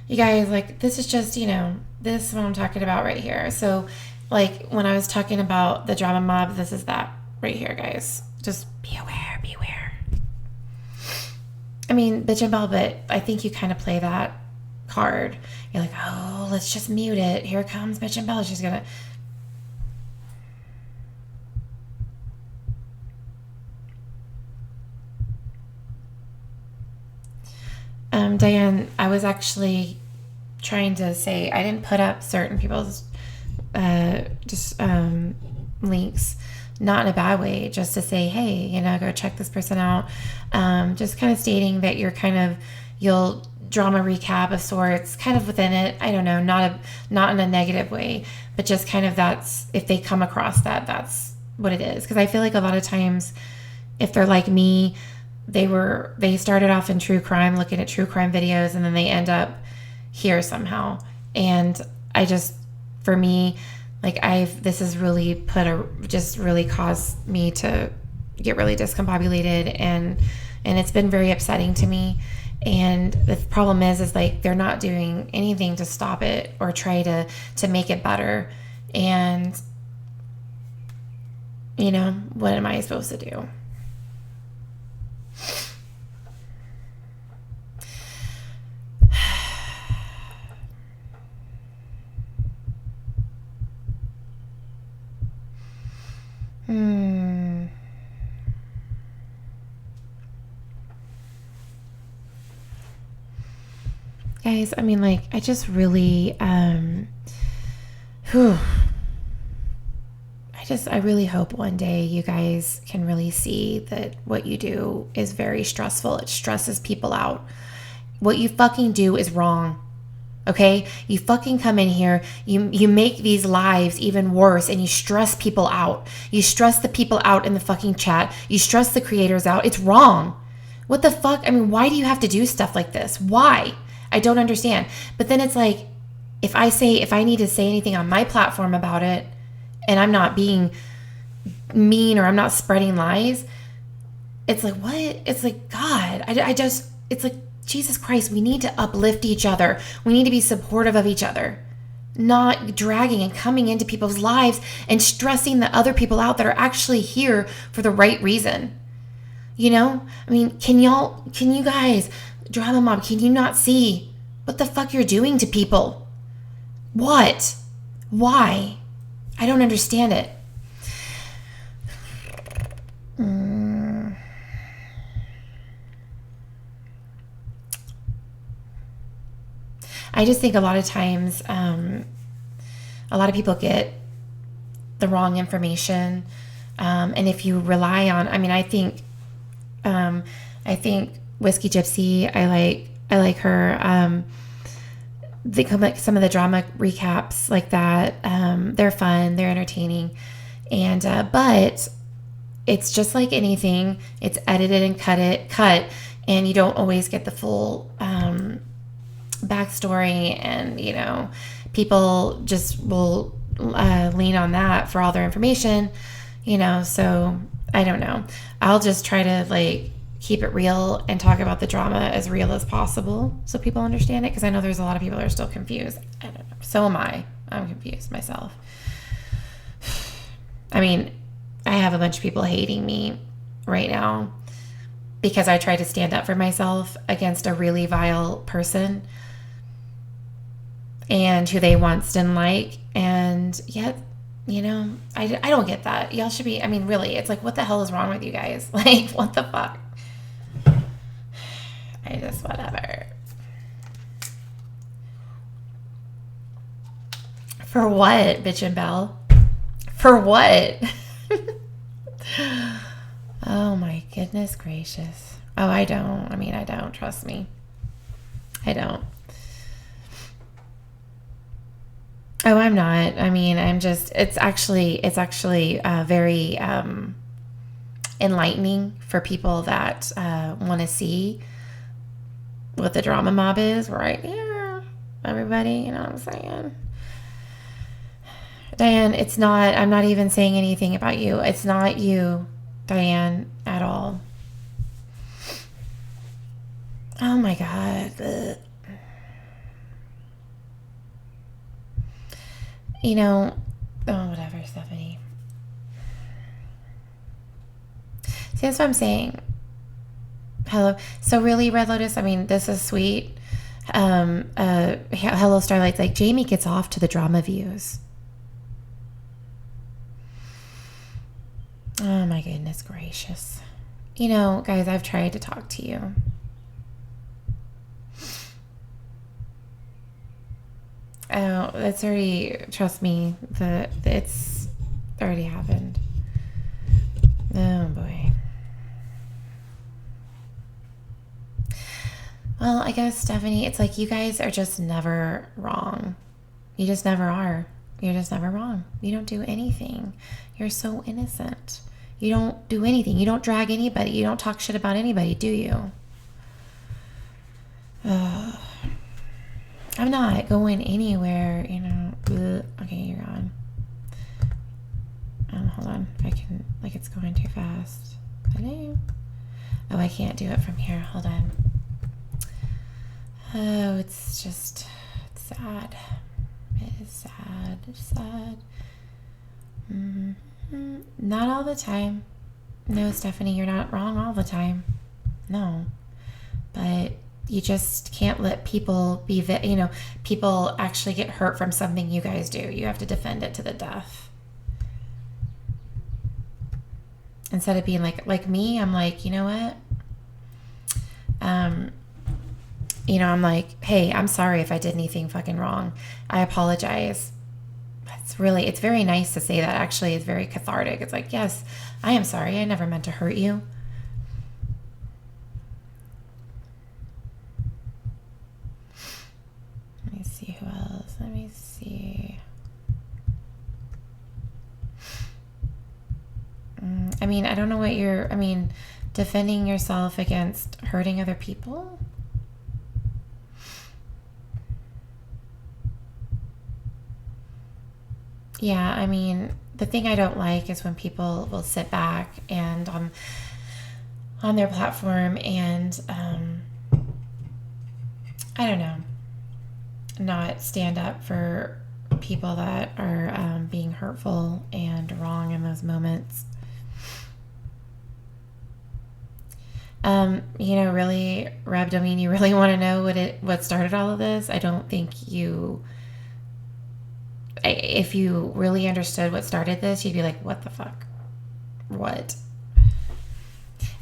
You guys, like, this is just, you know, this is what I'm talking about right here. So, like, when I was talking about the drama mob, this is that right here, guys. Just be aware, beware. I mean, bitch and Belle, but I think you kind of play that card. You're like, oh, let's just mute it. Here comes bitch and Belle. She's gonna. Diane, I was actually trying to say I didn't put up certain people's links, not in a bad way, just to say, hey, you know, go check this person out. Just kind of stating that you'll drama recap of sorts, kind of within it. I don't know, not in a negative way, but just kind of, that's, if they come across that, that's what it is. Because I feel like a lot of times, if they're like me, they started off in true crime, looking at true crime videos, and then they end up here somehow. And I just, for me, like, this has really just really caused me to get really discombobulated, and it's been very upsetting to me. And the problem is like, they're not doing anything to stop it or try to make it better. And, you know, what am I supposed to do? Guys, I mean, like, I just really, I really hope one day you guys can really see that what you do is very stressful. It stresses people out. What you fucking do is wrong. Okay? You fucking come in here, you make these lives even worse, and you stress people out. You stress the people out in the fucking chat. You stress the creators out. It's wrong. What the fuck? I mean, why do you have to do stuff like this? Why? I don't understand. But then it's like, if I need to say anything on my platform about it, and I'm not being mean or I'm not spreading lies, it's like, what? It's like, God, it's like, Jesus Christ, we need to uplift each other. We need to be supportive of each other, not dragging and coming into people's lives and stressing the other people out that are actually here for the right reason. You know? I mean, can you guys, Drama Mob, can you not see what the fuck you're doing to people? What? Why? I don't understand it. I just think a lot of times, a lot of people get the wrong information. And if you rely on, I mean, I think Whiskey Gypsy, I like her. They come like some of the drama recaps like that. They're fun, they're entertaining, and but it's just like anything. It's edited and cut, and you don't always get the full backstory, and you know, people just will lean on that for all their information, you know. So I don't know. I'll just try to like keep it real and talk about the drama as real as possible so people understand it, because I know there's a lot of people that are still confused. I don't know. So am I. I'm confused myself. I mean, I have a bunch of people hating me right now because I try to stand up for myself against a really vile person and who they once didn't like. And yet, you know, I don't get that. Y'all should be, I mean, really, it's like, what the hell is wrong with you guys? Like, what the fuck? I just, whatever. For what, bitch and Belle? For what? Oh my goodness gracious. Oh, I don't. I mean, I don't. Trust me. I don't. Oh, I'm not. I mean, I'm just, it's actually very enlightening for people that want to see what the drama mob is right here. Everybody, you know what I'm saying? Diane, it's not, I'm not even saying anything about you. It's not you, Diane, at all. Oh my God. Ugh. You know, oh, whatever, Stephanie. See, that's what I'm saying. Hello. So really, Red Lotus, I mean, this is sweet. Hello, Starlight's like, Jamie gets off to the drama views. Oh my goodness gracious. You know, guys, I've tried to talk to you. Oh, that's already, trust me, it's already happened. Oh boy. Well, I guess, Stephanie, it's like you guys are just never wrong. You just never are. You're just never wrong. You don't do anything. You're so innocent. You don't do anything. You don't drag anybody. You don't talk shit about anybody, do you? Ugh. I'm not going anywhere, you know. Ugh. Okay, you're gone. Hold on. If I can, like, it's going too fast. Hello? Oh, I can't do it from here. Hold on. Oh, it's just, it's sad. It is sad. It's sad. Mm-hmm. Not all the time. No, Stephanie, you're not wrong all the time. No. But you just can't let people be, you know, people actually get hurt from something you guys do. You have to defend it to the death. Instead of being like me, I'm like, you know what? I'm like, hey, I'm sorry if I did anything fucking wrong. I apologize. It's very nice to say that. Actually, it's very cathartic. It's like, yes, I am sorry. I never meant to hurt you. Let me see who else. Let me see. I mean, I don't know what defending yourself against hurting other people. Yeah, I mean, the thing I don't like is when people will sit back and on their platform and I don't know, not stand up for people that are being hurtful and wrong in those moments. Really, Reb, I mean, you really want to know what started all of this? I don't think if you really understood what started this, you'd be like, what the fuck? What?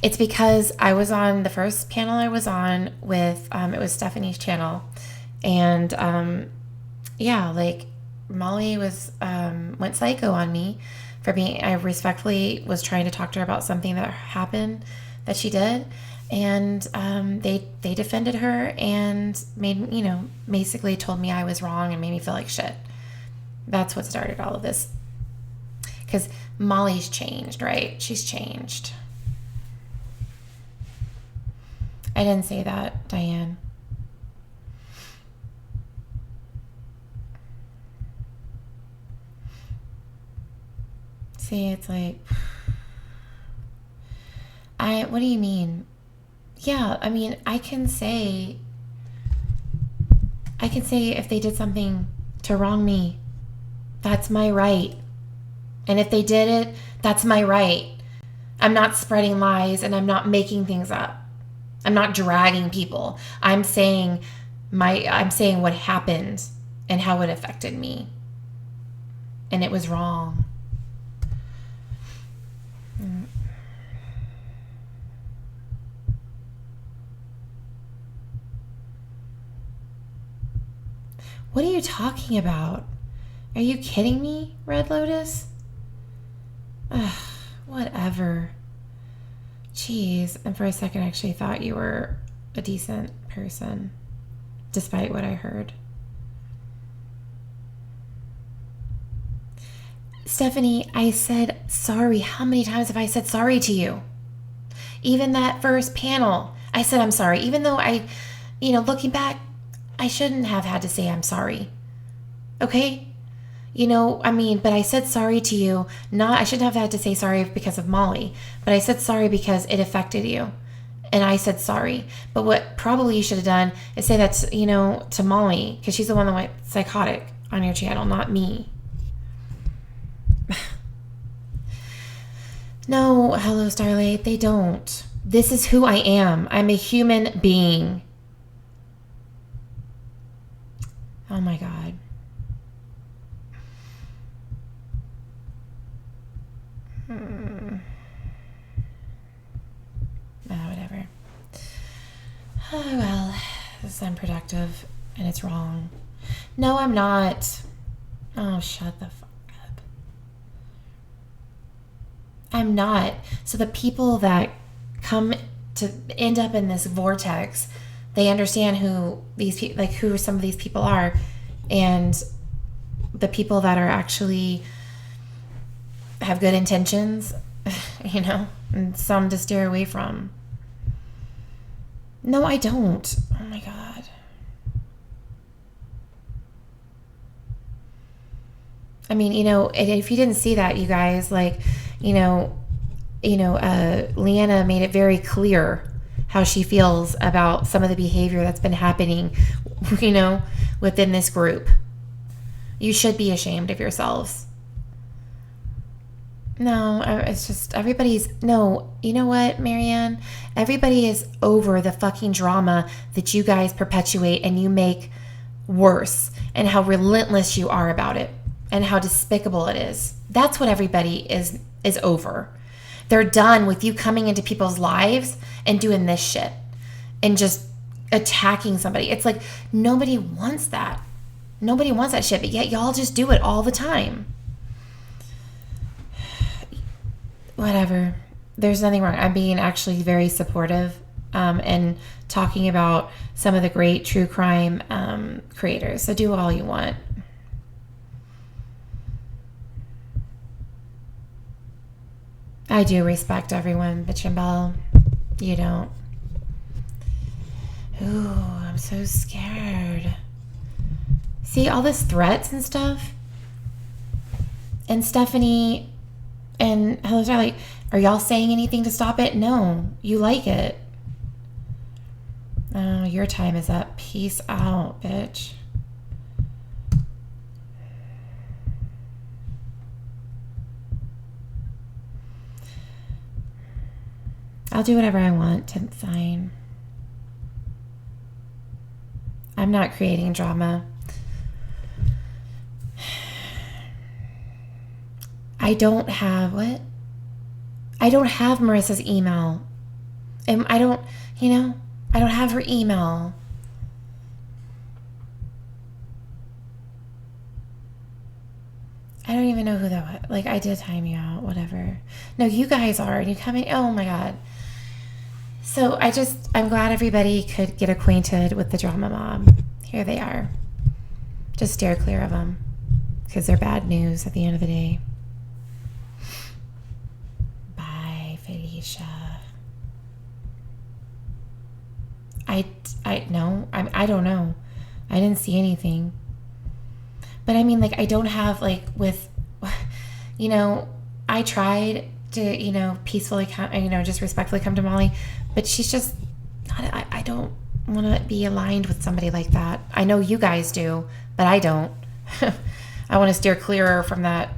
It's because I was on the first panel I was on with, it was Stephanie's channel. And, Molly went psycho on me for I respectfully was trying to talk to her about something that happened that she did. And they defended her and basically told me I was wrong and made me feel like shit. That's what started all of this. Because Molly's changed, right? She's changed. I didn't say that, Diane. See, it's like, what do you mean? Yeah, I mean, I can say if they did something to wrong me, that's my right. And if they did it, that's my right. I'm not spreading lies and I'm not making things up. I'm not dragging people. I'm saying what happened and how it affected me. And it was wrong. What are you talking about? Are you kidding me, Red Lotus? Ugh, whatever. Jeez, and for a second I actually thought you were a decent person, despite what I heard. Stephanie, I said sorry. How many times have I said sorry to you? Even that first panel, I said I'm sorry. Even though looking back, I shouldn't have had to say I'm sorry. Okay? But I said sorry to you. I shouldn't have had to say sorry because of Molly, but I said sorry because it affected you. And I said sorry. But what probably you should have done is say that, to Molly, because she's the one that went psychotic on your channel, not me. No, hello, Starlight, they don't. This is who I am. I'm a human being. Oh my God. Whatever. Oh, well, this is unproductive and it's wrong. No, I'm not. Oh, shut the fuck up. I'm not. So the people that come to end up in this vortex, they understand who these people, who some of these people are, and the people that are actually have good intentions, and some to steer away from. No, I don't. Oh my God. I mean, if you didn't see that, you guys, Leanna made it very clear how she feels about some of the behavior that's been happening, within this group. You should be ashamed of yourselves. No, it's just no, you know what, Marianne? Everybody is over the fucking drama that you guys perpetuate and you make worse, and how relentless you are about it and how despicable it is. That's what everybody is over. They're done with you coming into people's lives and doing this shit and just attacking somebody. It's like nobody wants that. Nobody wants that shit, but yet y'all just do it all the time. Whatever. There's nothing wrong. I'm being actually very supportive and talking about some of the great true crime creators. So do all you want. I do respect everyone, but Jimbel, you don't. Ooh, I'm so scared. See all this threats and stuff? And Stephanie and Hello Charlie, are y'all saying anything to stop it? No, you like it. Oh, your time is up. Peace out, bitch. I'll do whatever I want. It's fine. I'm not creating drama. I don't have what? I don't have Marissa's email. And I don't have her email. I don't even know who that was. Like, I did time you out, whatever. No, you guys are. And you come in. Oh my God. So I'm glad everybody could get acquainted with the drama mob. Here they are. Just steer clear of them because they're bad news at the end of the day. Bye, Felicia. I don't know. I didn't see anything. But I mean, like, I don't have, like, with, I tried to, peacefully, just respectfully come to Molly. But she's just, I don't want to be aligned with somebody like that. I know you guys do, but I don't. I want to steer clearer from that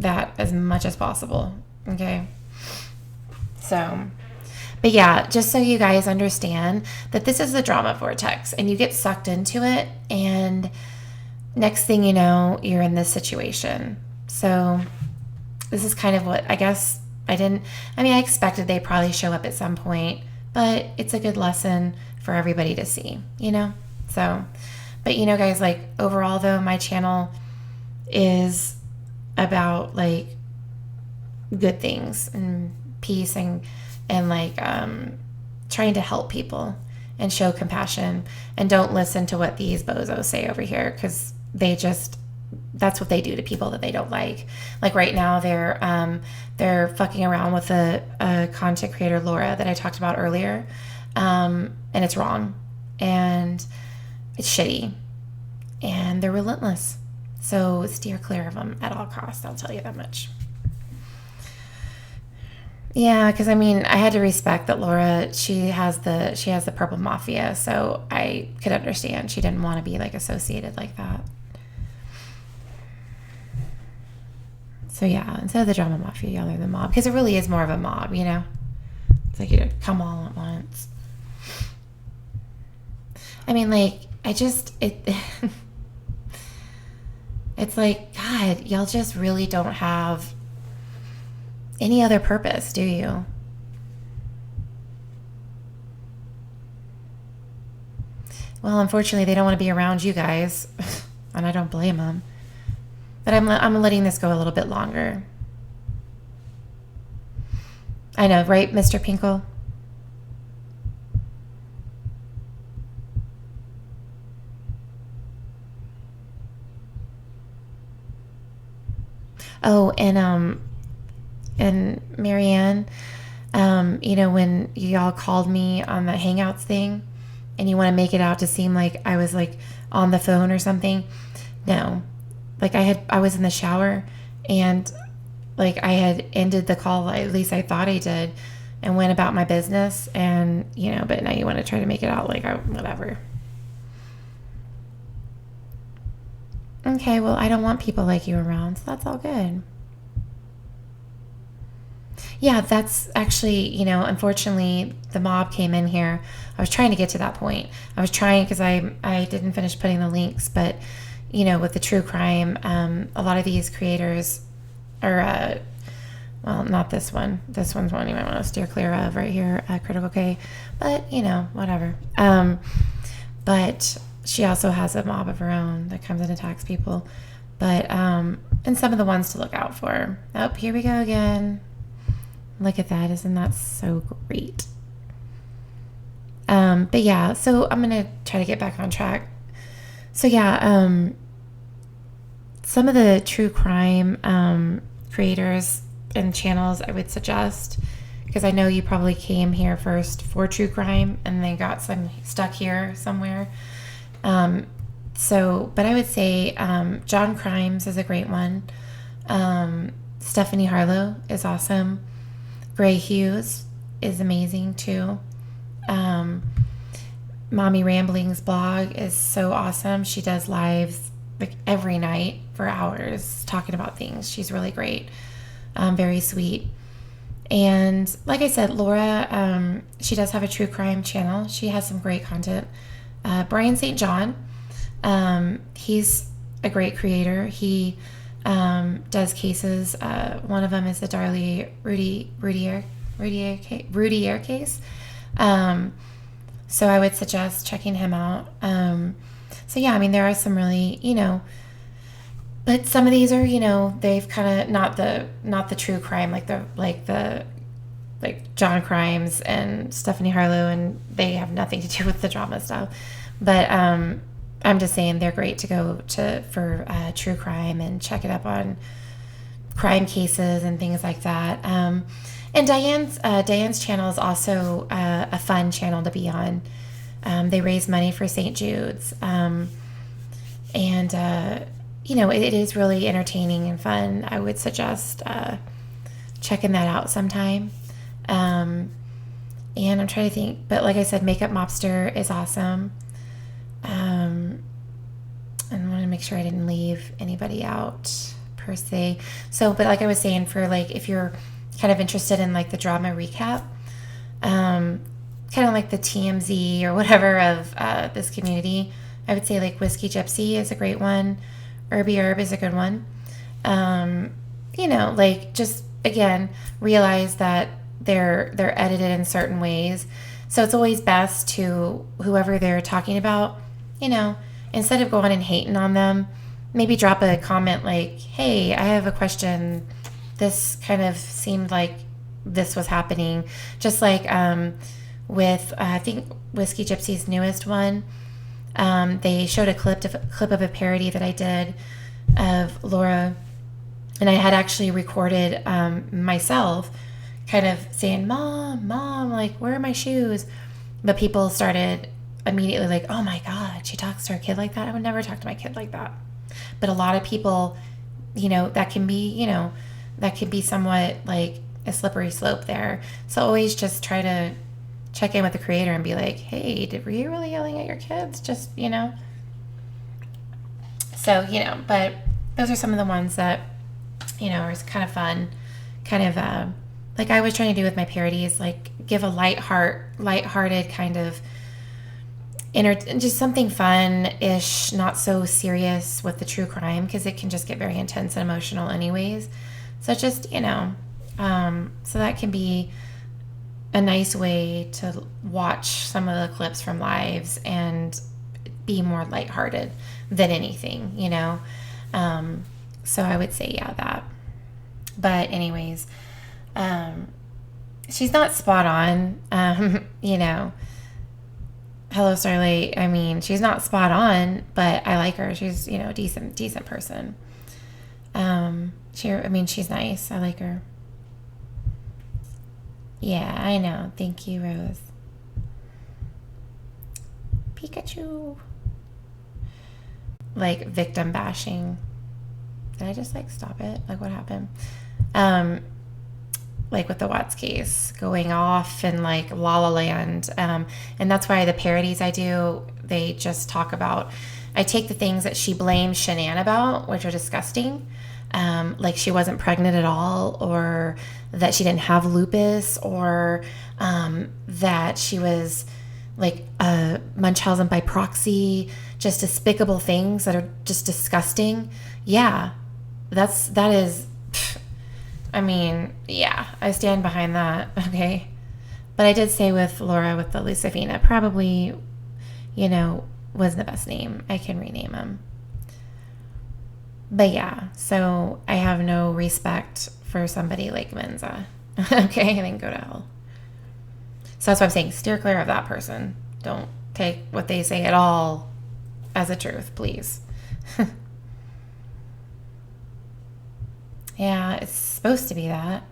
as much as possible. Okay? So, but yeah, just so you guys understand that this is the drama vortex and you get sucked into it and next thing you know, you're in this situation. So this is kind of what I guess I expected they'd probably show up at some point, but it's a good lesson for everybody to see, So, but guys, like overall though, my channel is about like good things and peace and like trying to help people and show compassion and don't listen to what these bozos say over here because that's what they do to people that they don't like. Like right now they're fucking around with a content creator, Laura, that I talked about earlier. And it's wrong and it's shitty and they're relentless. So steer clear of them at all costs. I'll tell you that much. Yeah, because I had to respect that Laura, she has the purple mafia, so I could understand she didn't want to be like associated like that. So yeah, instead of the drama mafia, y'all are the mob, because it really is more of a mob, It's like you come all at once. It's like, God, y'all just really don't have any other purpose, do you? Well, unfortunately, they don't want to be around you guys, and I don't blame them. But I'm letting this go a little bit longer. I know, right, Mr. Pinkle? Oh, and Marianne, when y'all called me on the Hangouts thing and you want to make it out to seem like I was like on the phone or something. No, like I was in the shower and like I had ended the call, at least I thought I did, and went about my business and, but now you want to try to make it out like whatever. Okay, well, I don't want people like you around, so that's all good. Yeah, that's actually, unfortunately, the mob came in here. I was trying to get to that point. I was trying because I didn't finish putting the links, but, with the true crime, a lot of these creators are Well, not this one. This one's one you might want to steer clear of right here at Critical K. But, whatever. But she also has a mob of her own that comes and attacks people. But, and some of the ones to look out for. Oh, here we go again. Look at that. Isn't that so great? But yeah, so I'm going to try to get back on track. So yeah, some of the true crime creators and channels I would suggest, because I know you probably came here first for true crime and then got stuck here somewhere. But I would say John Crimes is a great one. Stephanie Harlow is awesome. Gray Hughes is amazing too. Mommy Ramblings blog is so awesome. She does lives like every night for hours talking about things. She's really great. Very sweet. And like I said, Laura, she does have a true crime channel. She has some great content. Brian St. John, he's a great creator. He does cases. One of them is the Darlie Rudier case. So I would suggest checking him out. So yeah, I mean, there are some really, but some of these are, they've kind of not the true crime, like John Crimes and Stephanie Harlow, and they have nothing to do with the drama stuff. But I'm just saying they're great to go to for true crime and check it up on crime cases and things like that. And Diane's channel is also a fun channel to be on. They raise money for St. Jude's. It is really entertaining and fun. I would suggest checking that out sometime. And I'm trying to think, but like I said, Makeup Mobster is awesome. And I want to make sure I didn't leave anybody out per se. So, but like I was saying, for like, if you're kind of interested in like the drama recap, kind of like the TMZ or whatever of this community, I would say like Whiskey Gypsy is a great one. Herby Herb is a good one. Like just again, realize that they're edited in certain ways. So it's always best to whoever they're talking about, instead of going and hating on them, maybe drop a comment like, hey, I have a question. This kind of seemed like this was happening. Just like with, I think, Whiskey Gypsy's newest one, they showed a clip of a parody that I did of Laura, and I had actually recorded myself kind of saying, Mom, like, where are my shoes? But people started immediately like, oh my God, she talks to her kid like that? I would never talk to my kid like that. But a lot of people, that can be somewhat like a slippery slope there. So always just try to check in with the creator and be like, hey, were you really yelling at your kids? Just, So, but those are some of the ones that, are kind of fun, kind of like I was trying to do with my parodies, like give a lighthearted kind of just something fun-ish, not so serious with the true crime, because it can just get very intense and emotional anyways. So just, so that can be a nice way to watch some of the clips from lives and be more lighthearted than anything, So I would say, yeah, that. But anyways, she's not spot on, Hello, Starlight. I mean, she's not spot on, but I like her. She's, decent person. She's nice. I like her. Yeah, I know. Thank you, Rose. Pikachu. Like victim bashing. Did I just stop it? Like what happened? Like with the Watts case going off and like La La Land. And that's why the parodies I do, they just talk about, I take the things that she blames Shanann about, which are disgusting. Like she wasn't pregnant at all, or that she didn't have lupus, or that she was like Munchausen by proxy, just despicable things that are just disgusting. Yeah, that is I mean, yeah, I stand behind that, okay? But I did say with Laura, with the Lucifina, probably, was the best name. I can rename him. But yeah, so I have no respect for somebody like Menza. Okay, and then go to hell. So that's why I'm saying steer clear of that person. Don't take what they say at all as a truth, please. Yeah, it's supposed to be that.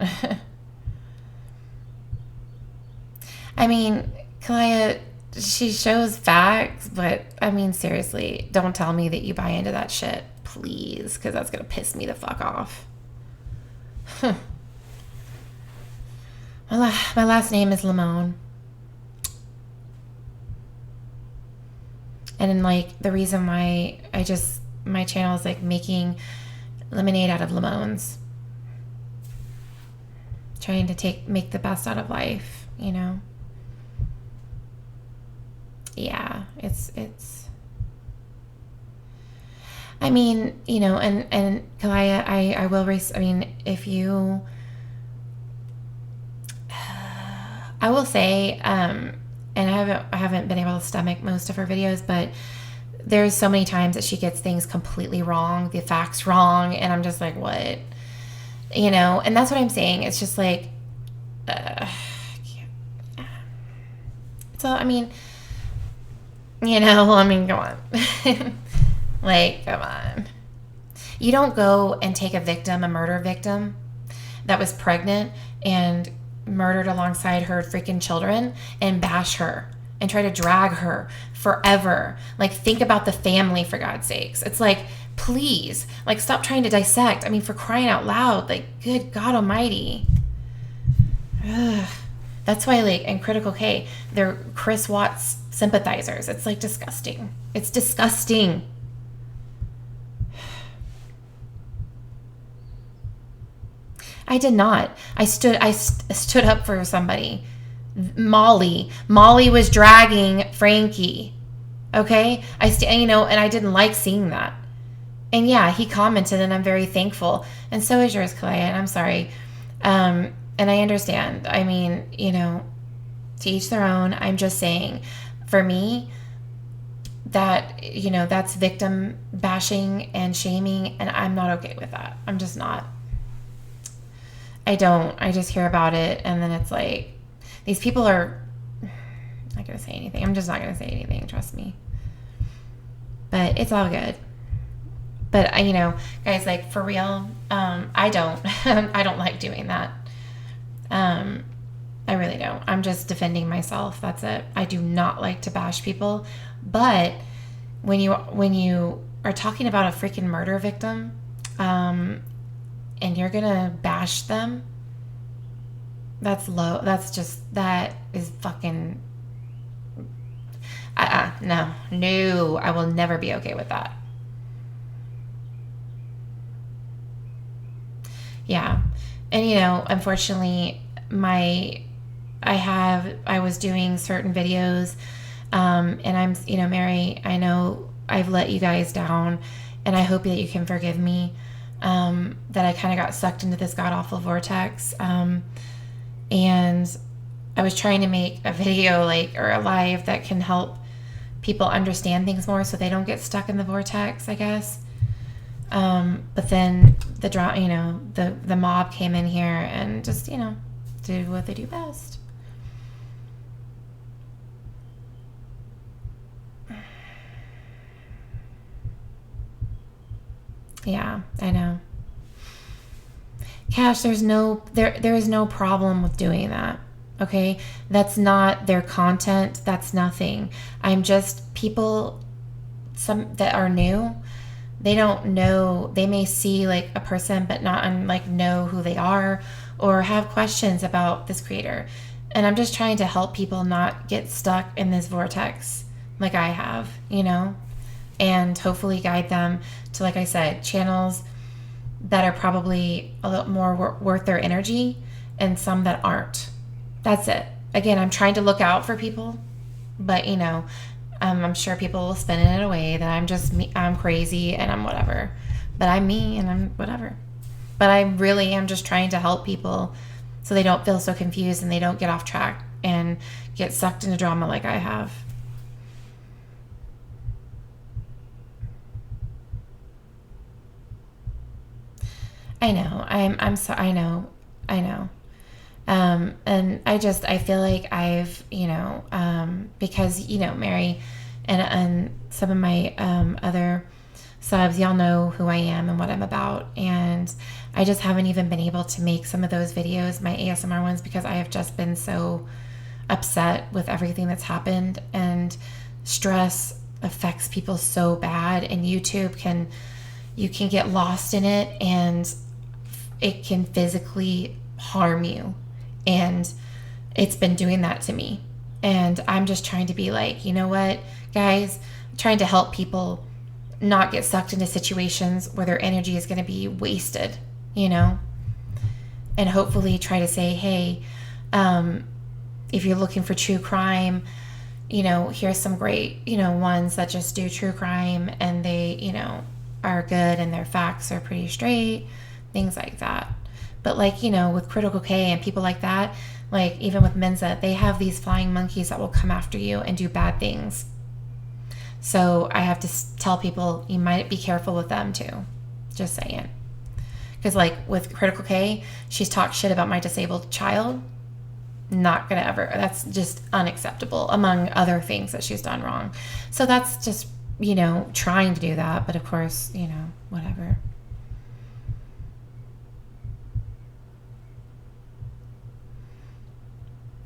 I mean, Kalaya, she shows facts, but I mean, seriously, don't tell me that you buy into that shit, please, because that's going to piss me the fuck off. My last name is Limon. And then, like, the reason why my channel is like making lemonade out of lemons. Trying to make the best out of life, Yeah, it's I mean, and Kalaya, I will I mean, if you I will say, and I haven't been able to stomach most of her videos, but there's so many times that she gets things completely wrong, the facts wrong, and I'm just like, what? And that's what I'm saying. It's just like, so, I mean, come on. Like, come on. You don't go and take a murder victim that was pregnant and murdered alongside her freaking children and bash her and try to drag her forever. Like, think about the family, for God's sakes. It's like, please, like, stop trying to dissect. I mean, for crying out loud, like, good God almighty. Ugh. That's why, like, in Critical K, they're Chris Watts sympathizers. It's, like, disgusting. It's disgusting. I did not. I stood up for somebody. Molly was dragging Frankie. Okay? And I didn't like seeing that. And yeah, he commented, and I'm very thankful. And so is yours, Kalaya, and I'm sorry. And I understand. I mean, to each their own. I'm just saying, for me, that, that's victim bashing and shaming, and I'm not okay with that. I'm just not. I just hear about it, and then it's like, these people are not going to say anything. I'm just not going to say anything, trust me. But it's all good. But, guys, like, for real, I don't like doing that. I really don't. I'm just defending myself. That's it. I do not like to bash people. But when you are talking about a freaking murder victim, and you're gonna bash them, that's low. That is fucking. No, I will never be okay with that. Yeah. And unfortunately, I was doing certain videos, and I'm, Mary, I know I've let you guys down, and I hope that you can forgive me, that I kind of got sucked into this god-awful vortex, and I was trying to make a video, or a live, that can help people understand things more so they don't get stuck in the vortex, I guess. But then the mob came in here and just, do what they do best. Yeah, I know. Cash, there is no problem with doing that. Okay? That's not their content. That's nothing. I'm just people, some that are new, they don't know. They may see like a person but not know who they are or have questions about this creator. And I'm just trying to help people not get stuck in this vortex like I have, and hopefully guide them to, like I said, channels that are probably a little more worth their energy and some that aren't. That's it. Again, I'm trying to look out for people, but I'm sure people will spin it away that I'm just me, I'm crazy and I'm whatever. But I'm me and I'm whatever. But I really am just trying to help people so they don't feel so confused and they don't get off track and get sucked into drama like I have. I know. I'm so I know. I know. And I feel like I've, because, Mary and some of my other subs, y'all know who I am and what I'm about. And I just haven't even been able to make some of those videos, my ASMR ones, because I have just been so upset with everything that's happened. And stress affects people so bad. And you can get lost in it and it can physically harm you. And it's been doing that to me. And I'm just trying to be like, you know what, guys, I'm trying to help people not get sucked into situations where their energy is going to be wasted, and hopefully try to say, hey, if you're looking for true crime, here's some great, ones that just do true crime and they, are good and their facts are pretty straight, things like that. But like, with Critical K and people like that, like even with Mensa, they have these flying monkeys that will come after you and do bad things. So I have to tell people you might be careful with them too. Just saying. Because like with Critical K, she's talked shit about my disabled child. Not gonna ever. That's just unacceptable, among other things that she's done wrong. So that's just, trying to do that. But of course, whatever.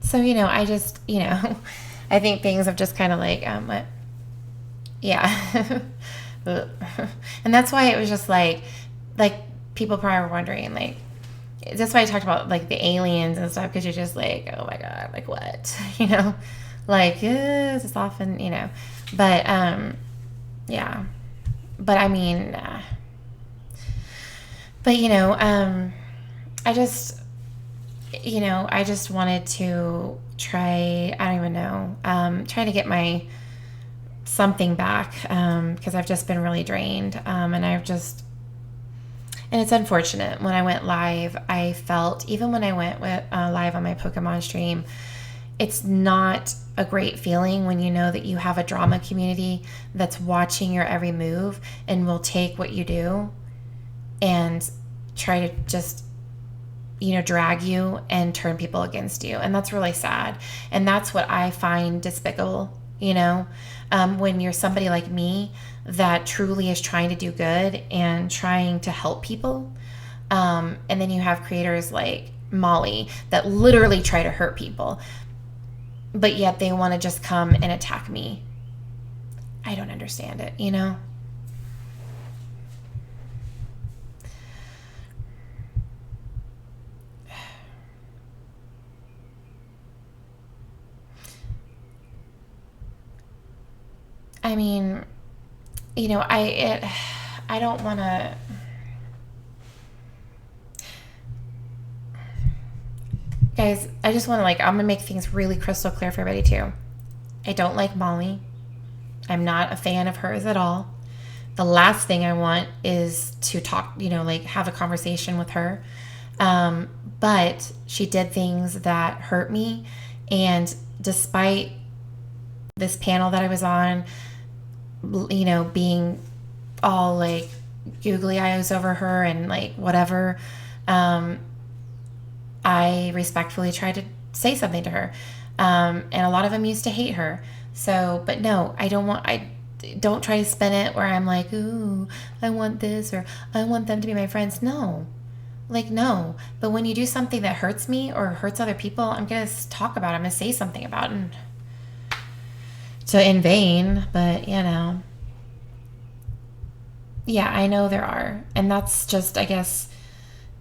So, I just, I think things have just kind of like, yeah. And that's why it was just like people probably were wondering, like, that's why I talked about like the aliens and stuff, because you're just like, oh my God, like what, like, it's often, but, yeah, but I mean, but, I just wanted to try, I don't even know, try to get my something back, because I've just been really drained, and it's unfortunate. When I went live, I felt, even when I went live on my Pokemon stream, it's not a great feeling when you know that you have a drama community that's watching your every move and will take what you do and try to just drag you and turn people against you. And that's really sad. And that's what I find despicable, when you're somebody like me that truly is trying to do good and trying to help people. And then you have creators like Molly that literally try to hurt people, but yet they want to just come and attack me. I don't understand it, I mean, I don't want to. Guys, I just want to I'm going to make things really crystal clear for everybody too. I don't like Molly. I'm not a fan of hers at all. The last thing I want is to talk, have a conversation with her. But she did things that hurt me. And despite this panel that I was on, being all like googly eyes over her and like whatever, I respectfully tried to say something to her. And a lot of them used to hate her. So, but no, I don't try to spin it where I'm like, ooh, I want this, or I want them to be my friends. No. No. But when you do something that hurts me or hurts other people, I'm going to talk about it. I'm going to say something about it. And so in vain, but yeah, I know there are. And that's just, I guess,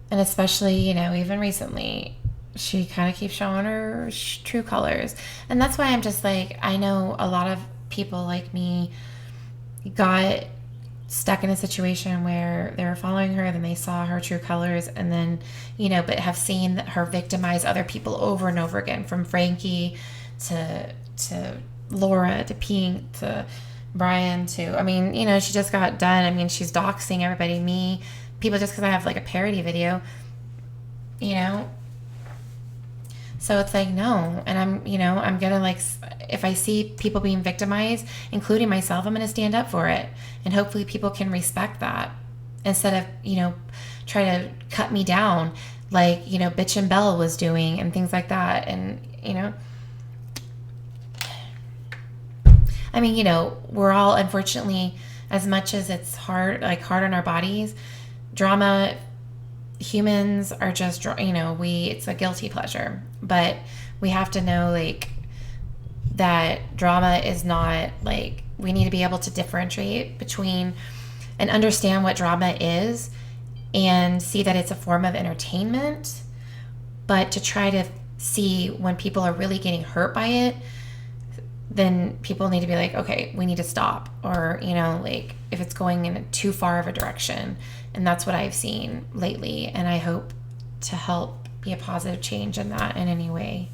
and especially, even recently, she kind of keeps showing her true colors. And that's why I'm just like, I know a lot of people like me got stuck in a situation where they were following her, then they saw her true colors, and then, but have seen her victimize other people over and over again, from Frankie to Laura to Pink to Brian to, she just got done. She's doxing everybody, me, people just because I have like a parody video, you know? So it's like, no. And I'm, I'm going to like, if I see people being victimized, including myself, I'm going to stand up for it. And hopefully people can respect that instead of, try to cut me down like, Bitch and Belle was doing and things like that. And, I mean, we're all, unfortunately, as much as it's hard on our bodies, drama, humans are just, it's a guilty pleasure. But we have to know, like, that drama is not, like, we need to be able to differentiate between and understand what drama is and see that it's a form of entertainment. But to try to see when people are really getting hurt by it, then people need to be like, okay, we need to stop. Or, like if it's going in too far of a direction. And that's what I've seen lately. And I hope to help be a positive change in that in any way.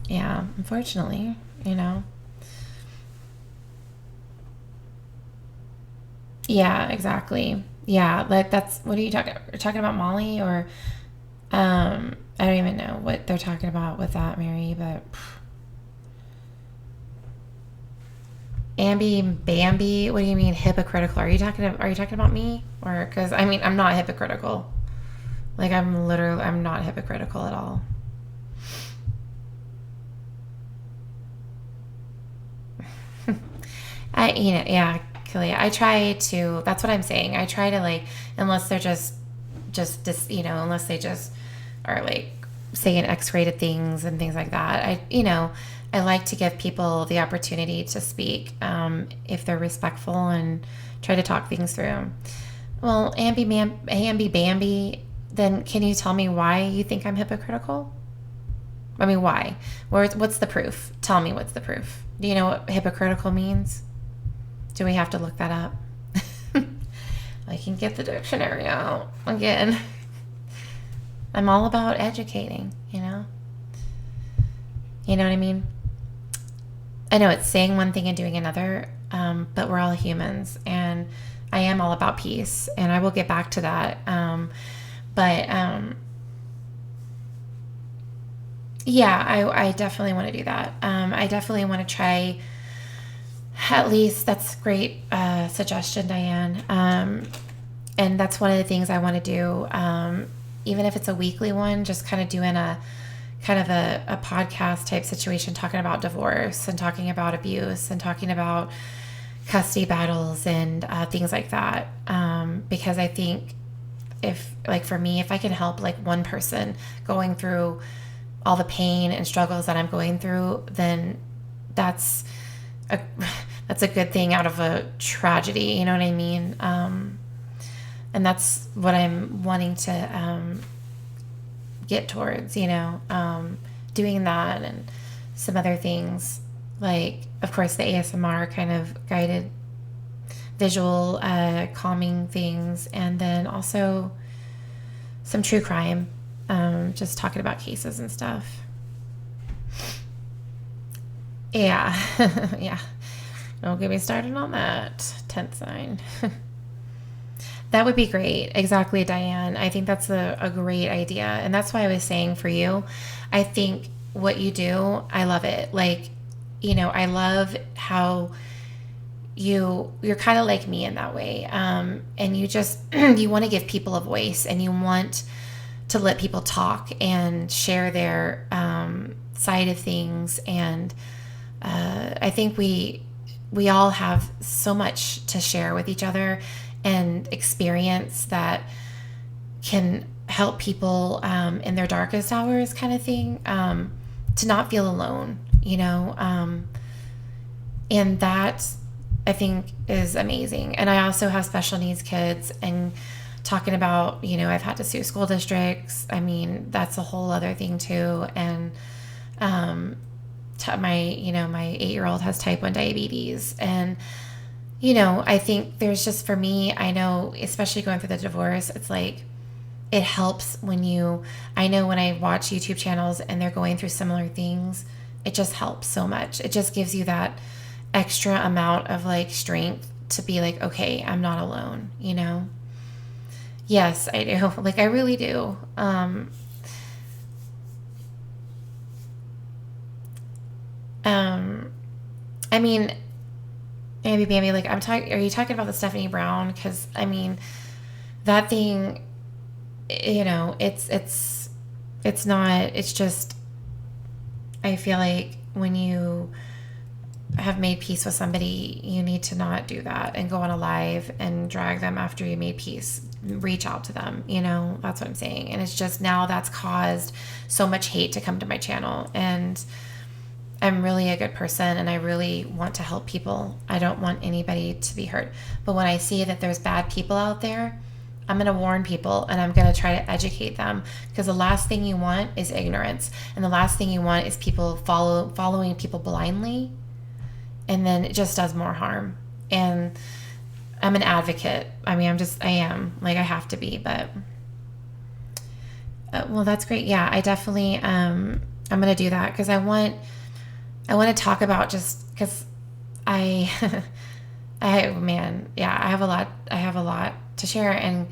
Yeah, unfortunately, Yeah, exactly. Yeah, like that's, what are you talking about? You're talking about Molly or, I don't even know what they're talking about with that, Mary, but Bambi, what do you mean hypocritical? Are you talking about me? Or, because I mean, I'm not hypocritical. Like I'm not hypocritical at all. Yeah, Kalia, I try to, that's what I'm saying. I try to, like, unless they're just unless they just are like saying X-rated things and things like that. I like to give people the opportunity to speak, if they're respectful, and try to talk things through. Well, Ambi Bambi, then can you tell me why you think I'm hypocritical? I mean, why? What's the proof? Tell me what's the proof. Do you know what hypocritical means? Do we have to look that up? I can get the dictionary out again. I'm all about educating, You know what I mean? I know it's saying one thing and doing another, but we're all humans, and I am all about peace, and I will get back to that. Yeah, I definitely want to do that. I definitely want to try. At least that's great suggestion, Diane. And that's one of the things I want to do. Even if it's a weekly one, just kind of doing a podcast type situation, talking about divorce and talking about abuse and talking about custody battles and things like that. Because I think for me, if I can help like one person going through all the pain and struggles that I'm going through, then that's a good thing out of a tragedy. You know what I mean? And that's what I'm wanting to get towards, doing that and some other things, like, of course, the ASMR kind of guided visual calming things, and then also some true crime, just talking about cases and stuff. Yeah. Yeah. Don't get me started on that. 10th sign. That would be great. Exactly, Diane. I think that's a great idea. And that's why I was saying for you, I think what you do, I love it. Like, I love how you're kind of like me in that way. And you just, you want to give people a voice, and you want to let people talk and share their side of things. And I think we all have so much to share with each other and experience that can help people in their darkest hours, kind of thing, to not feel alone, and that I think is amazing. And I also have special needs kids, and talking about, I've had to sue school districts. I mean, that's a whole other thing too. And my 8-year-old has type 1 diabetes, and I think there's just, for me, I know, especially going through the divorce, it's like, it helps I know when I watch YouTube channels and they're going through similar things, it just helps so much. It just gives you that extra amount of like strength to be like, okay, I'm not alone, you know? Yes, I do. Like, I really do. Um, I mean, maybe, baby, like, are you talking about the Stephanie Brown? Because, I mean, that thing, you know, it's not, it's just, I feel like when you have made peace with somebody, you need to not do that and go on a live and drag them after you made peace. Reach out to them, you know, that's what I'm saying. And it's just now that's caused so much hate to come to my channel. And I'm really a good person and I really want to help people. I don't want anybody to be hurt. But when I see that there's bad people out there, I'm going to warn people and I'm going to try to educate them, because the last thing you want is ignorance. And the last thing you want is people following people blindly. And then it just does more harm. And I'm an advocate. I mean, I am. Like, I have to be, but... well, that's great. Yeah, I definitely... I'm going to do that, because I want to talk about, just because I have a lot to share.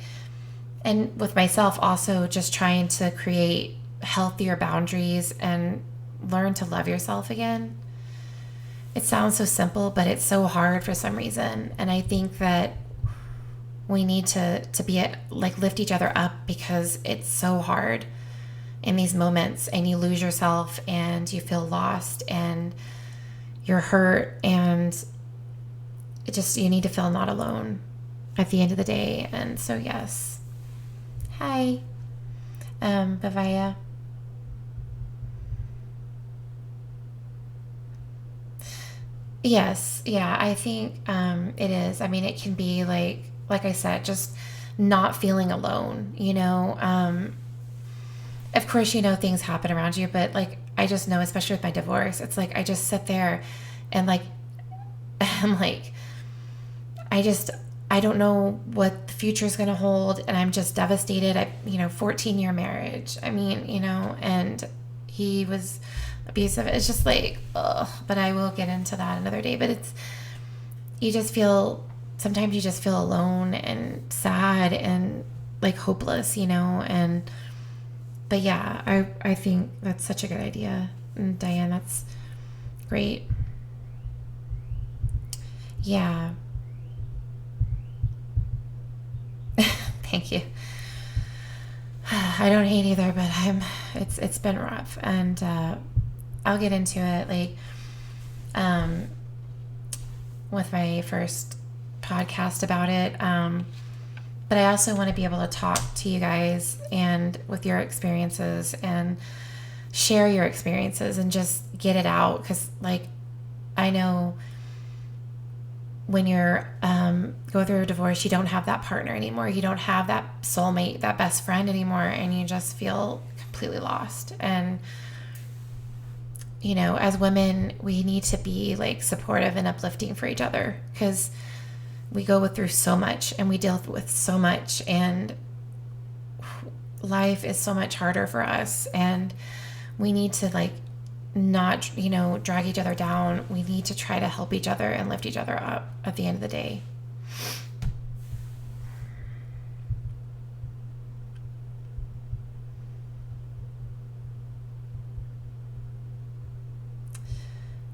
And with myself also, just trying to create healthier boundaries and learn to love yourself again. It sounds so simple, but it's so hard for some reason. And I think that we need to lift each other up, because it's so hard in these moments, and you lose yourself and you feel lost and you're hurt, and you need to feel not alone at the end of the day. And so, yes. Hi, Bavaya. Yes, yeah, I think it is. I mean, it can be like I said, just not feeling alone, you know. Of course, you know, things happen around you, but like, I just know, especially with my divorce, it's like I just sit there and like, I'm like, I don't know what the future is going to hold, and I'm just devastated. 14-year marriage. I mean, you know, and he was abusive. It's just like, ugh. But I will get into that another day. But sometimes you just feel alone and sad and like hopeless, you know. But yeah, I think that's such a good idea. And Diane, that's great. Yeah. Thank you. I don't hate either, but it's been rough, and I'll get into it with my first podcast about it. But I also want to be able to talk to you guys and with your experiences and share your experiences and just get it out, because like, I know when you're go through a divorce, you don't have that partner anymore. You don't have that soulmate, that best friend anymore, and you just feel completely lost. And you know, as women, we need to be like supportive and uplifting for each other, because we go through so much and we deal with so much, and life is so much harder for us, and we need to like not, you know, drag each other down. We need to try to help each other and lift each other up at the end of the day.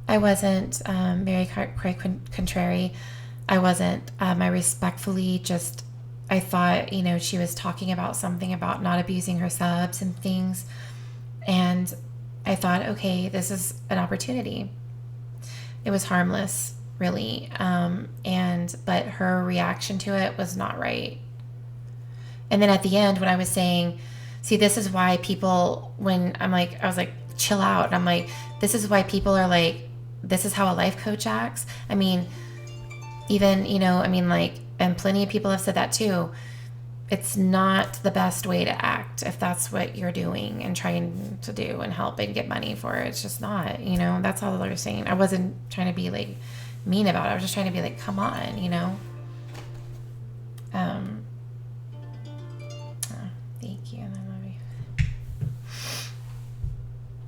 I wasn't very contrary. I wasn't. I respectfully just, I thought, you know, she was talking about something about not abusing her subs and things. And I thought, okay, this is an opportunity. It was harmless, really. But her reaction to it was not right. And then at the end, when I was saying, see, this is why people, I was like, chill out. And I'm like, this is why people are like, this is how a life coach acts. I mean, even, you know, I mean, like, and plenty of people have said that too. It's not the best way to act if that's what you're doing and trying to do and help and get money for it. It's just not, you know, that's all they're saying. I wasn't trying to be like mean about it. I was just trying to be like, come on, you know. Thank you. I love you.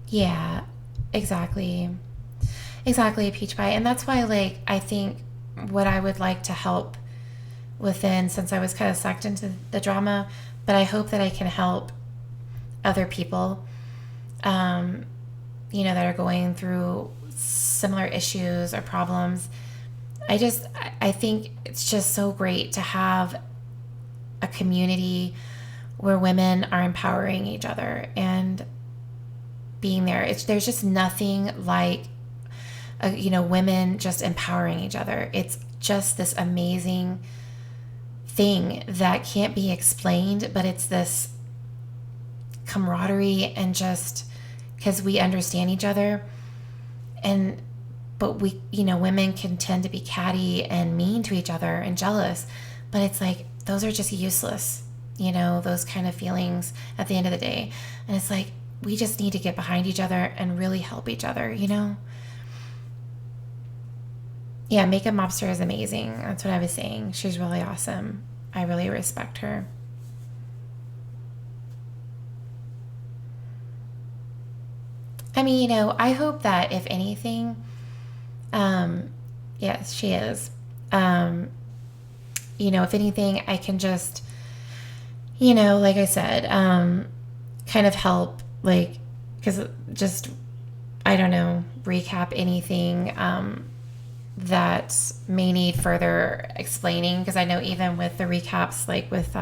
Yeah, exactly, Peach Pie. And that's why, like, I think what I would like to help within, since I was kind of sucked into the drama, but I hope that I can help other people, that are going through similar issues or problems. I think it's just so great to have a community where women are empowering each other and being there. There's just nothing like, women just empowering each other. It's just this amazing thing that can't be explained, but it's this camaraderie, and just because we understand each other. But we, women can tend to be catty and mean to each other and jealous, but it's like, those are just useless, those kind of feelings at the end of the day. And it's like, we just need to get behind each other and really help each other, Yeah, Makeup Mobster is amazing. That's what I was saying. She's really awesome. I really respect her. I mean, I hope that if anything, yes, she is. If anything, I can just, like I said, kind of help, like, because just, I don't know, recap anything that may need further explaining, because I know even with the recaps, like with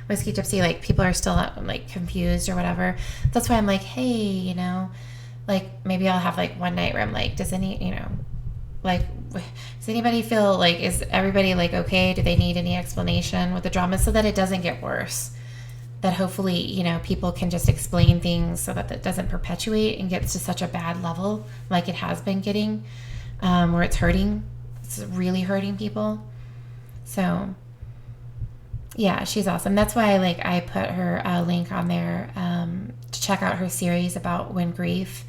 Whiskey Gypsy, like people are still like confused or whatever. That's why I'm like, hey, like maybe I'll have like one night where I'm like, does anybody feel like, is everybody like okay? Do they need any explanation with the drama, so that it doesn't get worse? That hopefully, people can just explain things so that doesn't perpetuate and gets to such a bad level like it has been getting, where it's really hurting people. So yeah, she's awesome. That's why I put her link on there to check out her series about when grief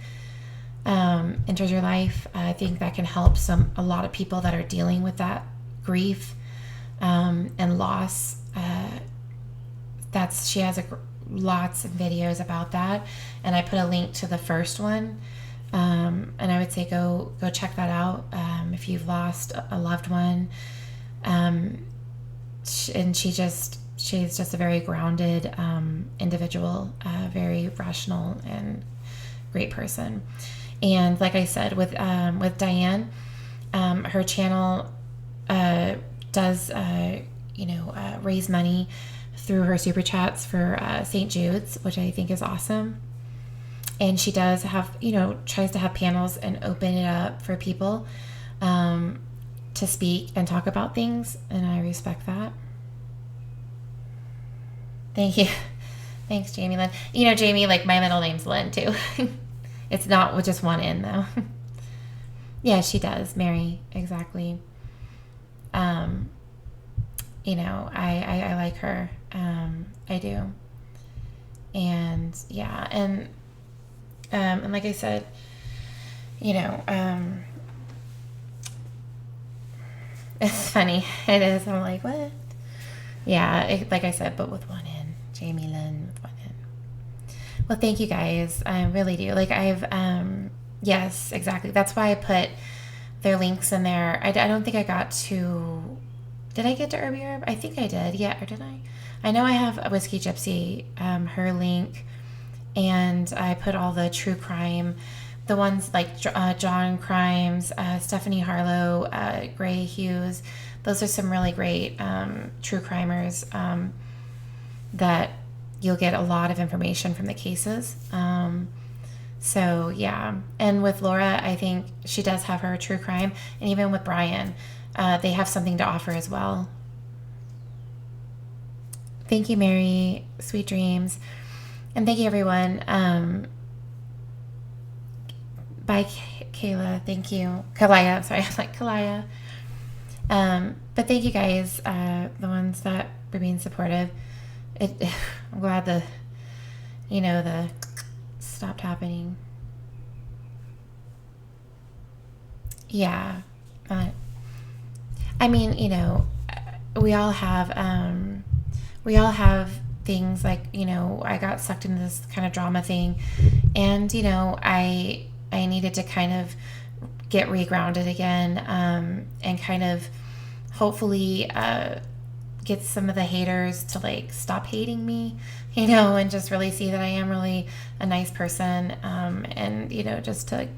enters your life. I think that can help a lot of people that are dealing with that grief and loss. She has lots of videos about that, and I put a link to the first one. And I would say go check that out if you've lost a loved one. And she's just a very grounded individual, very rational and great person. And like I said, with Diane, her channel does raise money through her super chats for St. Jude's, which I think is awesome. And she does have, tries to have panels and open it up for people to speak and talk about things, and I respect that. Thank you. Thanks, Jamie Lynn. Jamie, like my middle name's Lynn too. It's not with just one N though. Yeah, she does. Mary, exactly. I like her. I do. And yeah, and like I said, it's funny. It is. I'm like, what? Yeah, like I said, but with one N. Jamie Lynn with one N. Well, thank you guys. I really do. Yes, exactly. That's why I put their links in there. I don't think I got to... Did I get to Irby Herb? I think I did. Yeah, or did I? I know I have a Whiskey Gypsy, her link, and I put all the true crime, the ones like John Crimes, Stephanie Harlow, Gray Hughes. Those are some really great true crimers that you'll get a lot of information from the cases. So yeah, and with Laura, I think she does have her true crime, and even with Brian, they have something to offer as well. Thank you, Mary. Sweet dreams. And thank you, everyone. Bye, Kayla. Thank you. Kalaya. Sorry, I'm like Kalaya. But thank you guys, the ones that were being supportive. I'm glad the stopped happening. Yeah. I mean, we all have things like, I got sucked into this kind of drama thing, and I needed to kind of get regrounded again, and kind of hopefully get some of the haters to like stop hating me, and just really see that I am really a nice person, and just to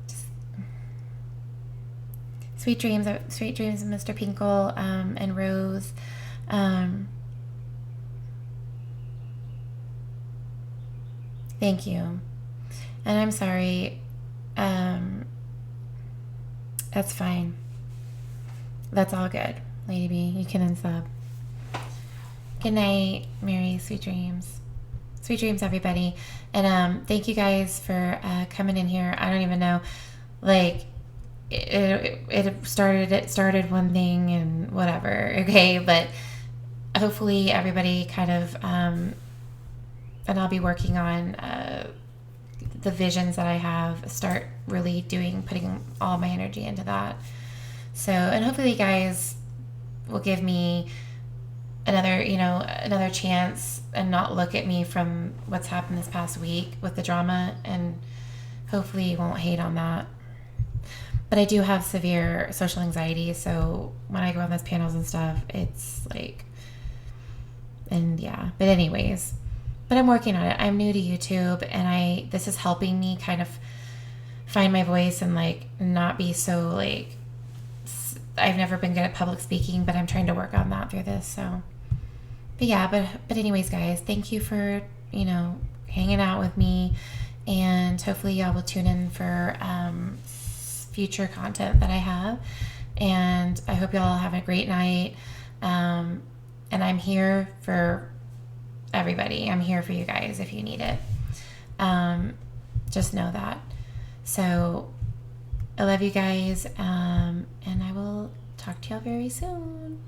just sweet dreams, Mr. Pinkle, and Rose. Thank you. And I'm sorry. That's fine. That's all good, Lady B. You can unsub. Good night, Mary. Sweet dreams. Sweet dreams, everybody. And thank you guys for coming in here. I don't even know, like, it started one thing and whatever, okay? But hopefully everybody kind of, and I'll be working on the visions that I have, start really putting all my energy into that. So, and hopefully you guys will give me another chance and not look at me from what's happened this past week with the drama, and hopefully you won't hate on that. But I do have severe social anxiety, so when I go on those panels and stuff, it's like, and yeah, but anyways, but I'm working on it. I'm new to YouTube, and this is helping me kind of find my voice and like not be so like, I've never been good at public speaking, but I'm trying to work on that through this. So, but yeah, but anyways, guys, thank you for, hanging out with me, and hopefully y'all will tune in for future content that I have, and I hope y'all have a great night. And I'm here for everybody. I'm here for you guys if you need it. Just know that. So I love you guys, and I will talk to y'all very soon.